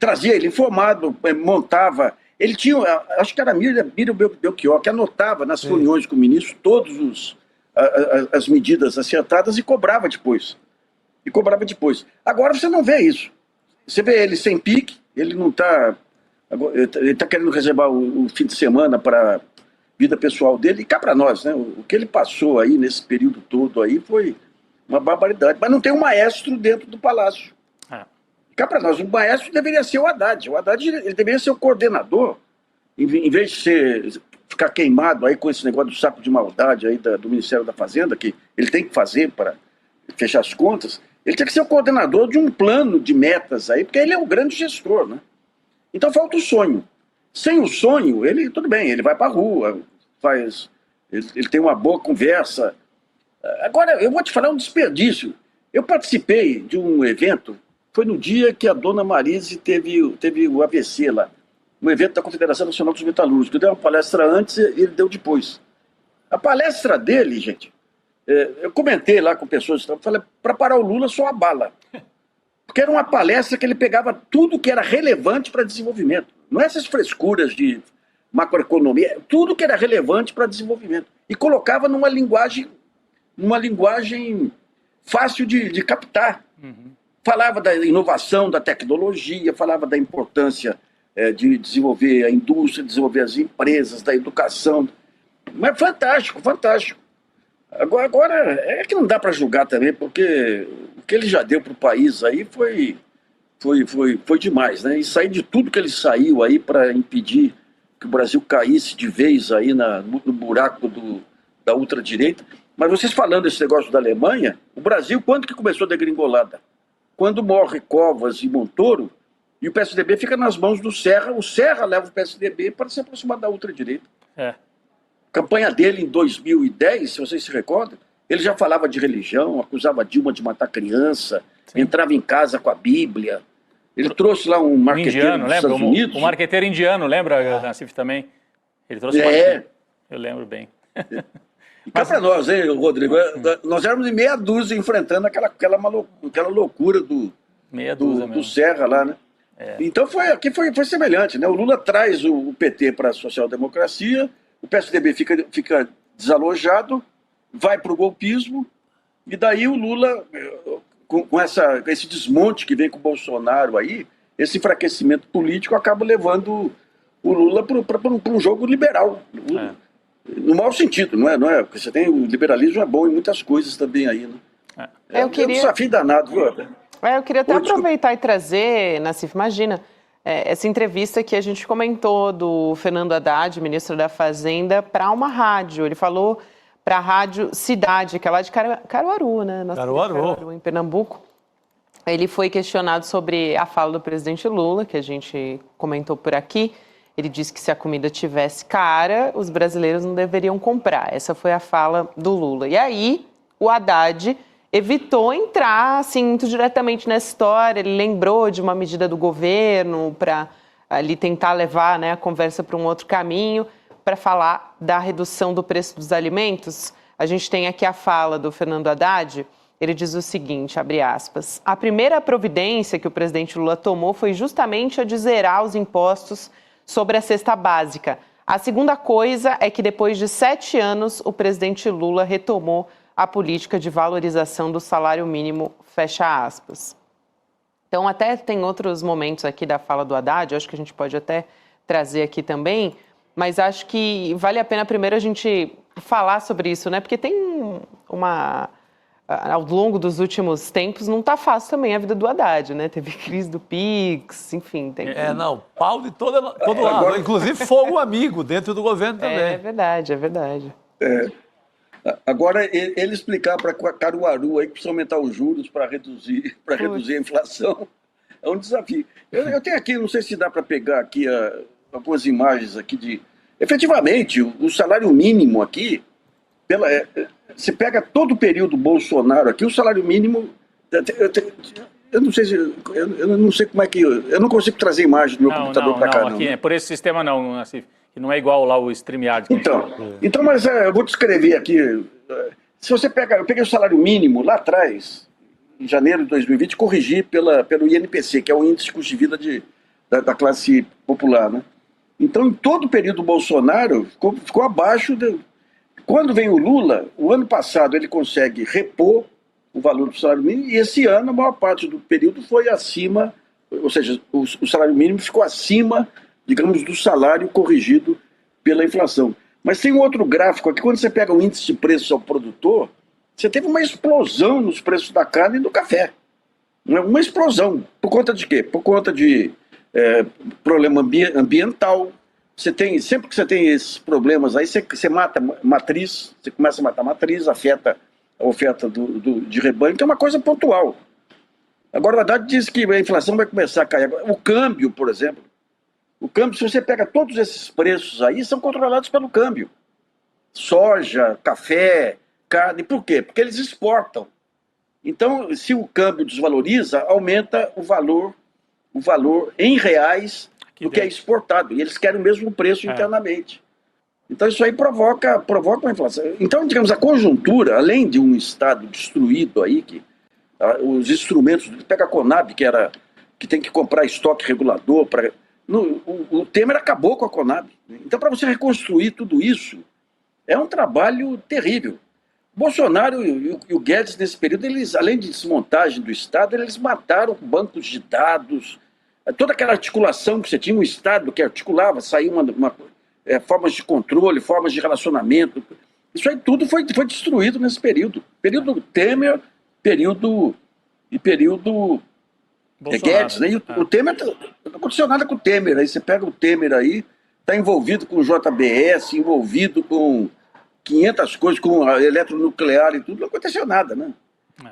trazia ele informado, montava... Ele tinha, acho que era Miriam Belchior, que anotava nas reuniões com o ministro todas as medidas acertadas e cobrava depois. Agora você não vê isso. Você vê ele sem pique, ele não está... Ele está querendo reservar o fim de semana para a vida pessoal dele, e cá para nós, né? O que ele passou aí nesse período todo aí foi uma barbaridade. Mas não tem um maestro dentro do palácio. Cá para nós, o maestro deveria ser o Haddad. O Haddad ele deveria ser o coordenador, em vez de ficar queimado aí com esse negócio do saco de maldade aí do Ministério da Fazenda, que ele tem que fazer para fechar as contas. Ele tem que ser o coordenador de um plano de metas aí, porque ele é o grande gestor, né? Então falta o sonho. Sem o sonho, ele, tudo bem, ele vai para a rua, ele tem uma boa conversa. Agora, eu vou te falar um desperdício. Eu participei de um evento, foi no dia que a dona Marise teve o AVC lá, um evento da Confederação Nacional dos Metalúrgicos. Eu dei uma palestra antes e ele deu depois. A palestra dele, gente, eu comentei lá com pessoas, falei, para parar o Lula só a bala. Porque era uma palestra que ele pegava tudo que era relevante para desenvolvimento. Não essas frescuras de macroeconomia, tudo que era relevante para desenvolvimento. E colocava numa linguagem fácil de captar. Uhum. Falava da inovação, da tecnologia, falava da importância de desenvolver a indústria, desenvolver as empresas, da educação. Mas fantástico, fantástico. Agora é que não dá para julgar também, porque o que ele já deu para o país aí foi demais, né? E sair de tudo que ele saiu aí para impedir que o Brasil caísse de vez aí no buraco da ultradireita. Mas vocês falando esse negócio da Alemanha, o Brasil, quando que começou a degringolada? Quando morre Covas e Montoro, e o PSDB fica nas mãos do Serra, o Serra leva o PSDB para se aproximar da ultradireita. A campanha dele em 2010, se vocês se recordam, ele já falava de religião, acusava Dilma de matar criança, entrava em casa com a Bíblia. Ele trouxe lá um marqueteiro indiano, dos Estados Unidos. O marqueteiro indiano, lembra, Nassif, também? Ele trouxe Eu lembro bem. E cá para nós, hein, Rodrigo? Nós éramos em meia dúzia enfrentando aquela loucura do Serra lá, né? Então aqui foi semelhante, né? O Lula traz o PT para a social-democracia, o PSDB fica desalojado, vai para o golpismo, e daí o Lula, com esse desmonte que vem com o Bolsonaro aí, esse enfraquecimento político, acaba levando o Lula para um jogo liberal. No mau sentido, não é? Porque você tem o liberalismo é bom em muitas coisas também aí, né? É um desafio danado, viu? Eu queria até aproveitar e trazer, Nassif, imagina, essa entrevista que a gente comentou do Fernando Haddad, ministro da Fazenda, para uma rádio. Ele falou para a rádio Cidade, que é lá de Caruaru, né? Caruaru, em Pernambuco. Ele foi questionado sobre a fala do presidente Lula, que a gente comentou por aqui. Ele disse que se a comida tivesse cara, os brasileiros não deveriam comprar. Essa foi a fala do Lula. E aí, o Haddad evitou entrar assim, muito diretamente nessa história. Ele lembrou de uma medida do governo para ali tentar levar, né, a conversa para um outro caminho. para falar da redução do preço dos alimentos. A gente tem aqui a fala do Fernando Haddad. Ele diz o seguinte, abre aspas, a primeira providência que o presidente Lula tomou foi justamente a de zerar os impostos sobre a cesta básica. A segunda coisa é que depois de 7 anos, o presidente Lula retomou a política de valorização do salário mínimo, fecha aspas. Então, até tem outros momentos aqui da fala do Haddad, eu acho que a gente pode até trazer aqui também, mas acho que vale a pena primeiro a gente falar sobre isso, né? Porque tem ao longo dos últimos tempos, não está fácil também a vida do Haddad, né? Teve crise do Pix, enfim. Não, pau de todo lado, agora... inclusive fogo amigo dentro do governo também. É verdade, é verdade. Agora, ele explicar para Caruaru aí que precisa aumentar os juros para reduzir a inflação é um desafio. Eu tenho aqui, não sei se dá para pegar aqui algumas imagens aqui de... Efetivamente, o salário mínimo aqui, você pega todo o período Bolsonaro aqui, o salário mínimo... Eu não sei eu não sei como é que... Eu não consigo trazer imagem do meu computador para cá, não. Aqui, por esse sistema não, assim, que não é igual lá o StreamYard. Então, mas eu vou descrever aqui. Se você pega... Eu peguei o salário mínimo lá atrás, em janeiro de 2020, corrigi pelo INPC, que é o Índice de Custo de Vida da classe popular, né? Então, em todo o período Bolsonaro, ficou abaixo... Quando vem o Lula, o ano passado ele consegue repor o valor do salário mínimo e esse ano a maior parte do período foi acima, ou seja, o salário mínimo ficou acima, digamos, do salário corrigido pela inflação. Mas tem um outro gráfico aqui, quando você pega o índice de preços ao produtor, você teve uma explosão nos preços da carne e do café. Uma explosão. Por conta de quê? Por conta de problema ambiental. Sempre que você tem esses problemas aí, você mata matriz, você começa a matar matriz, afeta a oferta de rebanho, então é uma coisa pontual. Agora, a Haddad diz que a inflação vai começar a cair. O câmbio, por exemplo, se você pega todos esses preços aí, são controlados pelo câmbio. Soja, café, carne, por quê? Porque eles exportam. Então, se o câmbio desvaloriza, aumenta o valor em reais do que é exportado. E eles querem o mesmo preço internamente. Então isso aí provoca uma inflação. Então, digamos, a conjuntura, além de um Estado destruído aí, que os instrumentos, pega a Conab, que tem que comprar estoque regulador, o Temer acabou com a Conab. Então, para você reconstruir tudo isso, é um trabalho terrível. Bolsonaro e o Guedes, nesse período, eles, além de desmontagem do Estado, eles mataram bancos de dados, toda aquela articulação que você tinha, um Estado que articulava, saiu formas de controle, formas de relacionamento. Isso aí tudo foi destruído nesse período. Período Temer, período Guedes, né? E o Temer, não aconteceu nada com o Temer. Aí você pega o Temer aí, está envolvido com o JBS, envolvido com 500 coisas, com a eletronuclear e tudo, não aconteceu nada, né?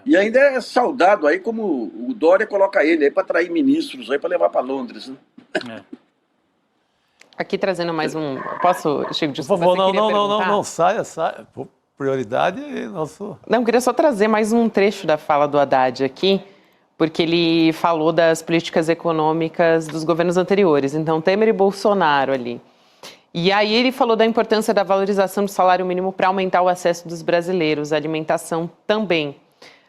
E ainda é saudado aí como o Dória coloca ele aí para atrair ministros aí para levar para Londres, né? Aqui trazendo mais um... Posso, Chico? Por favor, não, saia. Prioridade nosso... Não, eu queria só trazer mais um trecho da fala do Haddad aqui, porque ele falou das políticas econômicas dos governos anteriores, então Temer e Bolsonaro ali. E aí ele falou da importância da valorização do salário mínimo para aumentar o acesso dos brasileiros, a alimentação também.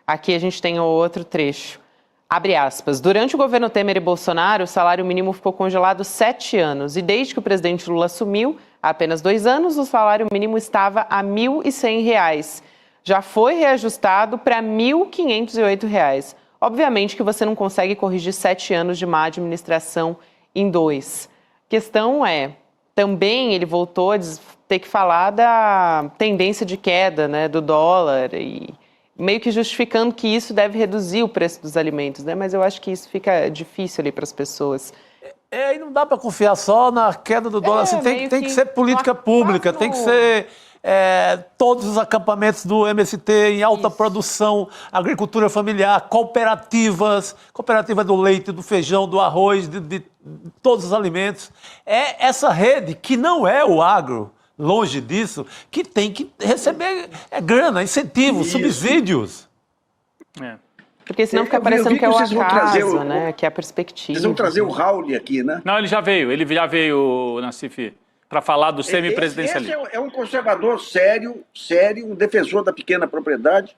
Aqui a gente tem outro trecho. Abre aspas. Durante o governo Temer e Bolsonaro, o salário mínimo ficou congelado 7 anos. E desde que o presidente Lula assumiu, há apenas 2 anos, o salário mínimo estava a R$ 1.100. Já foi reajustado para R$ 1.508. Obviamente que você não consegue corrigir 7 anos de má administração em 2. A questão é, também ele voltou a ter que falar da tendência de queda, né, do dólar e meio que justificando que isso deve reduzir o preço dos alimentos, né? Mas eu acho que isso fica difícil ali para as pessoas. E não dá para confiar só na queda do dólar, assim, tem que ser política pública, tem que ser todos os acampamentos do MST em alta produção, agricultura familiar, cooperativa do leite, do feijão, do arroz, de todos os alimentos. É essa rede que não é o agro, longe disso, que tem que receber grana, incentivos, subsídios. Porque senão fica parecendo que é o acaso, né? Que é a perspectiva. Vocês vão trazer o Raul aqui, né? Não, ele já veio, Nassif. para falar do semipresidencialismo. Esse é um conservador sério, um defensor da pequena propriedade.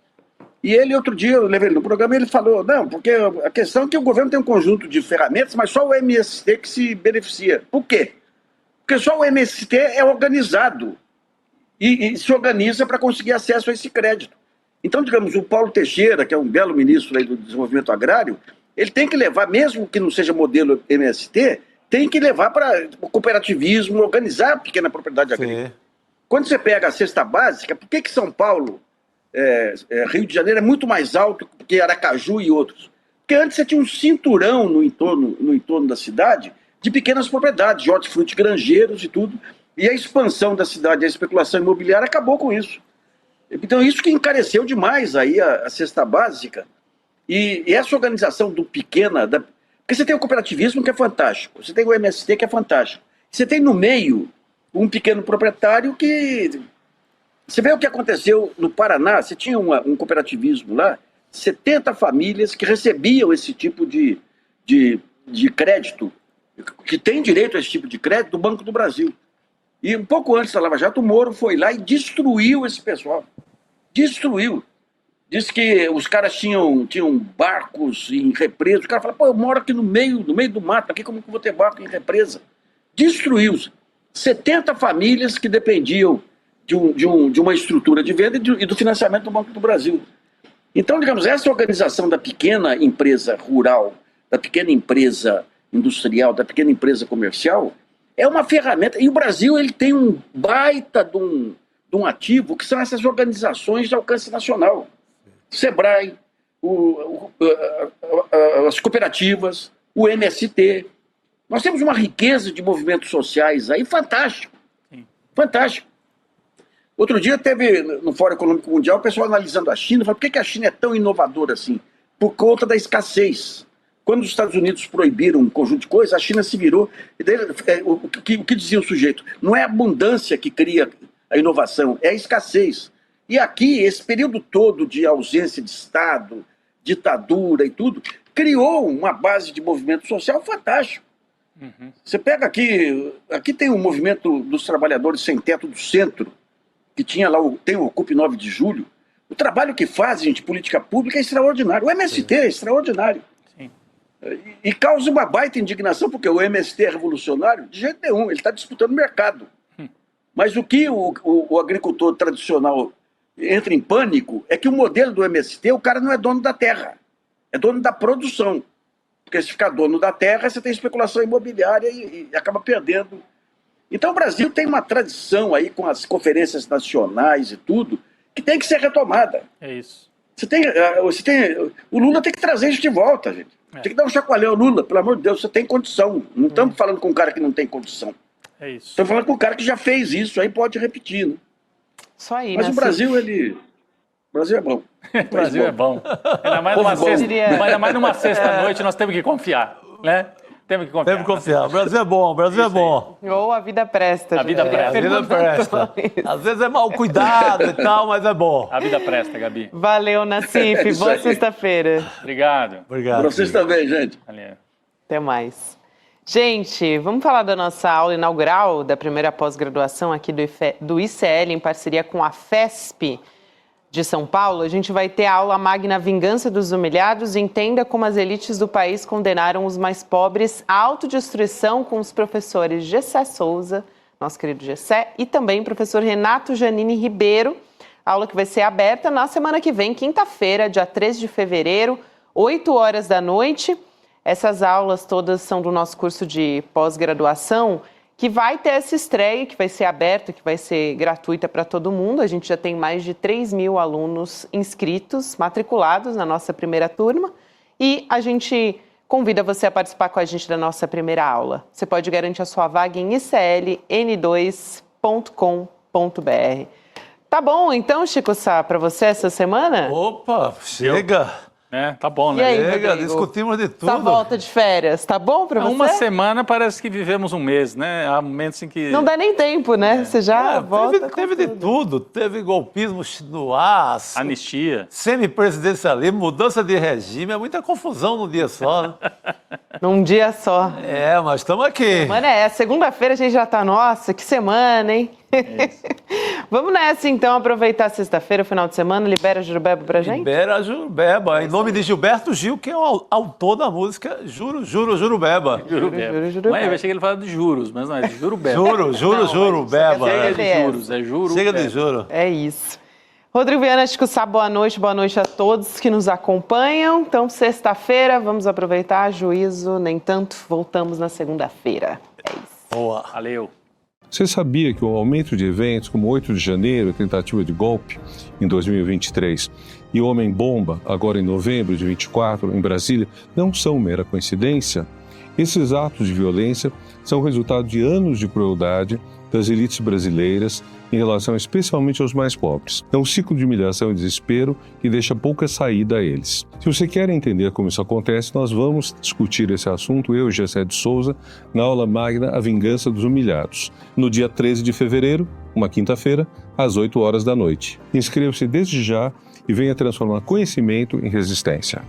E ele, outro dia, eu levei ele no programa, ele falou, não, porque a questão é que o governo tem um conjunto de ferramentas, mas só o MST que se beneficia. Por quê? Porque só o MST é organizado e se organiza para conseguir acesso a esse crédito. Então, digamos, o Paulo Teixeira, que é um belo ministro aí do desenvolvimento agrário, ele tem que levar, mesmo que não seja modelo MST, tem que levar para o cooperativismo, organizar a pequena propriedade agrícola. Quando você pega a cesta básica, por que São Paulo, Rio de Janeiro é muito mais alto que Aracaju e outros? Porque antes você tinha um cinturão no entorno da cidade de pequenas propriedades, de hortifruti granjeiros e tudo. E a expansão da cidade, a especulação imobiliária acabou com isso. Então isso que encareceu demais aí a cesta básica. E essa organização do pequena... Porque você tem o cooperativismo que é fantástico, você tem o MST que é fantástico. Você tem no meio um pequeno proprietário que... Você vê o que aconteceu no Paraná, você tinha um cooperativismo lá, 70 famílias que recebiam esse tipo de crédito, que tem direito a esse tipo de crédito do Banco do Brasil. E um pouco antes da Lava Jato, o Moro foi lá e destruiu esse pessoal. Destruiu. Disse que os caras tinham barcos em represa. O cara fala, pô, eu moro aqui no meio do mato, aqui como que eu vou ter barco em represa? Destruiu. 70 famílias que dependiam de uma estrutura de venda e do financiamento do Banco do Brasil. Então, digamos, essa organização da pequena empresa rural, da pequena empresa industrial, da pequena empresa comercial, é uma ferramenta. E o Brasil ele tem um baita de um ativo, que são essas organizações de alcance nacional. Sebrae, as cooperativas, o MST. Nós temos uma riqueza de movimentos sociais aí fantástico. Fantástico. Outro dia teve, no Fórum Econômico Mundial, o pessoal analisando a China, falou, por que a China é tão inovadora assim? Por conta da escassez. Quando os Estados Unidos proibiram um conjunto de coisas, a China se virou. E daí, o que dizia o sujeito? Não é a abundância que cria a inovação, é a escassez. E aqui, esse período todo de ausência de Estado, ditadura e tudo, criou uma base de movimento social fantástico. Você pega aqui tem o movimento dos trabalhadores sem teto do centro, que tinha lá, tem o Ocupe 9 de Julho. O trabalho que fazem de política pública é extraordinário. O MST é extraordinário. Sim. E causa uma baita indignação, porque o MST é revolucionário? De jeito nenhum, ele está disputando o mercado. Mas o que o agricultor tradicional entra em pânico é que o modelo do MST, o cara não é dono da terra, é dono da produção. Porque se ficar dono da terra, você tem especulação imobiliária e acaba perdendo. Então o Brasil tem uma tradição aí com as conferências nacionais e tudo, que tem que ser retomada. É isso. O Lula tem que trazer isso de volta, gente. Tem que dar um chacoalhão ao Lula, pelo amor de Deus, você tem condição. Não estamos falando com um cara que não tem condição. É isso. Estamos falando com um cara que já fez isso, aí pode repetir, né? Só aí, mas o Brasil, O Brasil é bom. O Brasil é bom. Ainda mais numa sexta-noite nós temos que confiar, né? Temos que confiar. O Brasil é bom, o Brasil é bom. Ou a vida presta. A vida presta. A vida presta. Às vezes é mal cuidado e tal, mas é bom. A vida presta, Gabi. Valeu, Nassif. Boa sexta-feira. Obrigado. Para vocês também, gente. Valeu. Até mais. Gente, vamos falar da nossa aula inaugural da primeira pós-graduação aqui do ICL, em parceria com a FESP de São Paulo. A gente vai ter a aula magna Vingança dos Humilhados, entenda como as elites do país condenaram os mais pobres à autodestruição, com os professores Gessé Souza, nosso querido Gessé, e também o professor Renato Janine Ribeiro. Aula que vai ser aberta na semana que vem, quinta-feira, dia 13 de fevereiro, 8 horas da noite. Essas aulas todas são do nosso curso de pós-graduação, que vai ter essa estreia, que vai ser aberta, que vai ser gratuita para todo mundo. A gente já tem mais de 3.000 alunos inscritos, matriculados na nossa primeira turma. E a gente convida você a participar com a gente da nossa primeira aula. Você pode garantir a sua vaga em icln2.com.br. Tá bom, então, Chico Sá, para você essa semana? Opa, chega! Tá bom, né? E aí, Chega, Rodrigo? discutimos de tudo. Essa volta de férias, tá bom pra você? Uma semana parece que vivemos um mês, né? Há momentos em que... Não dá nem tempo, né? Você já volta Teve de tudo. Teve golpismo no ar, Anistia. semipresidencialismo, mudança de regime, é muita confusão num dia só, né? Num dia só. Mas estamos aqui. Semana é essa. Segunda-feira a gente já tá... Nossa, que semana, hein? Vamos nessa, então, aproveitar sexta-feira, o final de semana. Libera a Jurubeba pra gente? Libera a Jurubeba, em nome de Gilberto Gil, que é o autor da música Juro, Juro, Jurubeba. Jurubeba. Eu achei que ele falava de juros, mas não, é de Jurubeba. Jurubeba. Chega de juros, é Jurubeba. Chega de juro. É isso. Rodrigo Viana, Chico Sá, boa noite a todos que nos acompanham. Então, sexta-feira, vamos aproveitar, juízo, nem tanto, voltamos na segunda-feira. É isso. Boa. Valeu. Você sabia que o aumento de eventos como 8 de janeiro, tentativa de golpe em 2023, e o Homem-Bomba, agora em novembro de 24, em Brasília, não são mera coincidência? Esses atos de violência são resultado de anos de crueldade das elites brasileiras em relação especialmente aos mais pobres. É um ciclo de humilhação e desespero que deixa pouca saída a eles. Se você quer entender como isso acontece, nós vamos discutir esse assunto, eu e Gessé de Souza, na aula magna A Vingança dos Humilhados, no dia 13 de fevereiro, uma quinta-feira, às 8 horas da noite. Inscreva-se desde já e venha transformar conhecimento em resistência.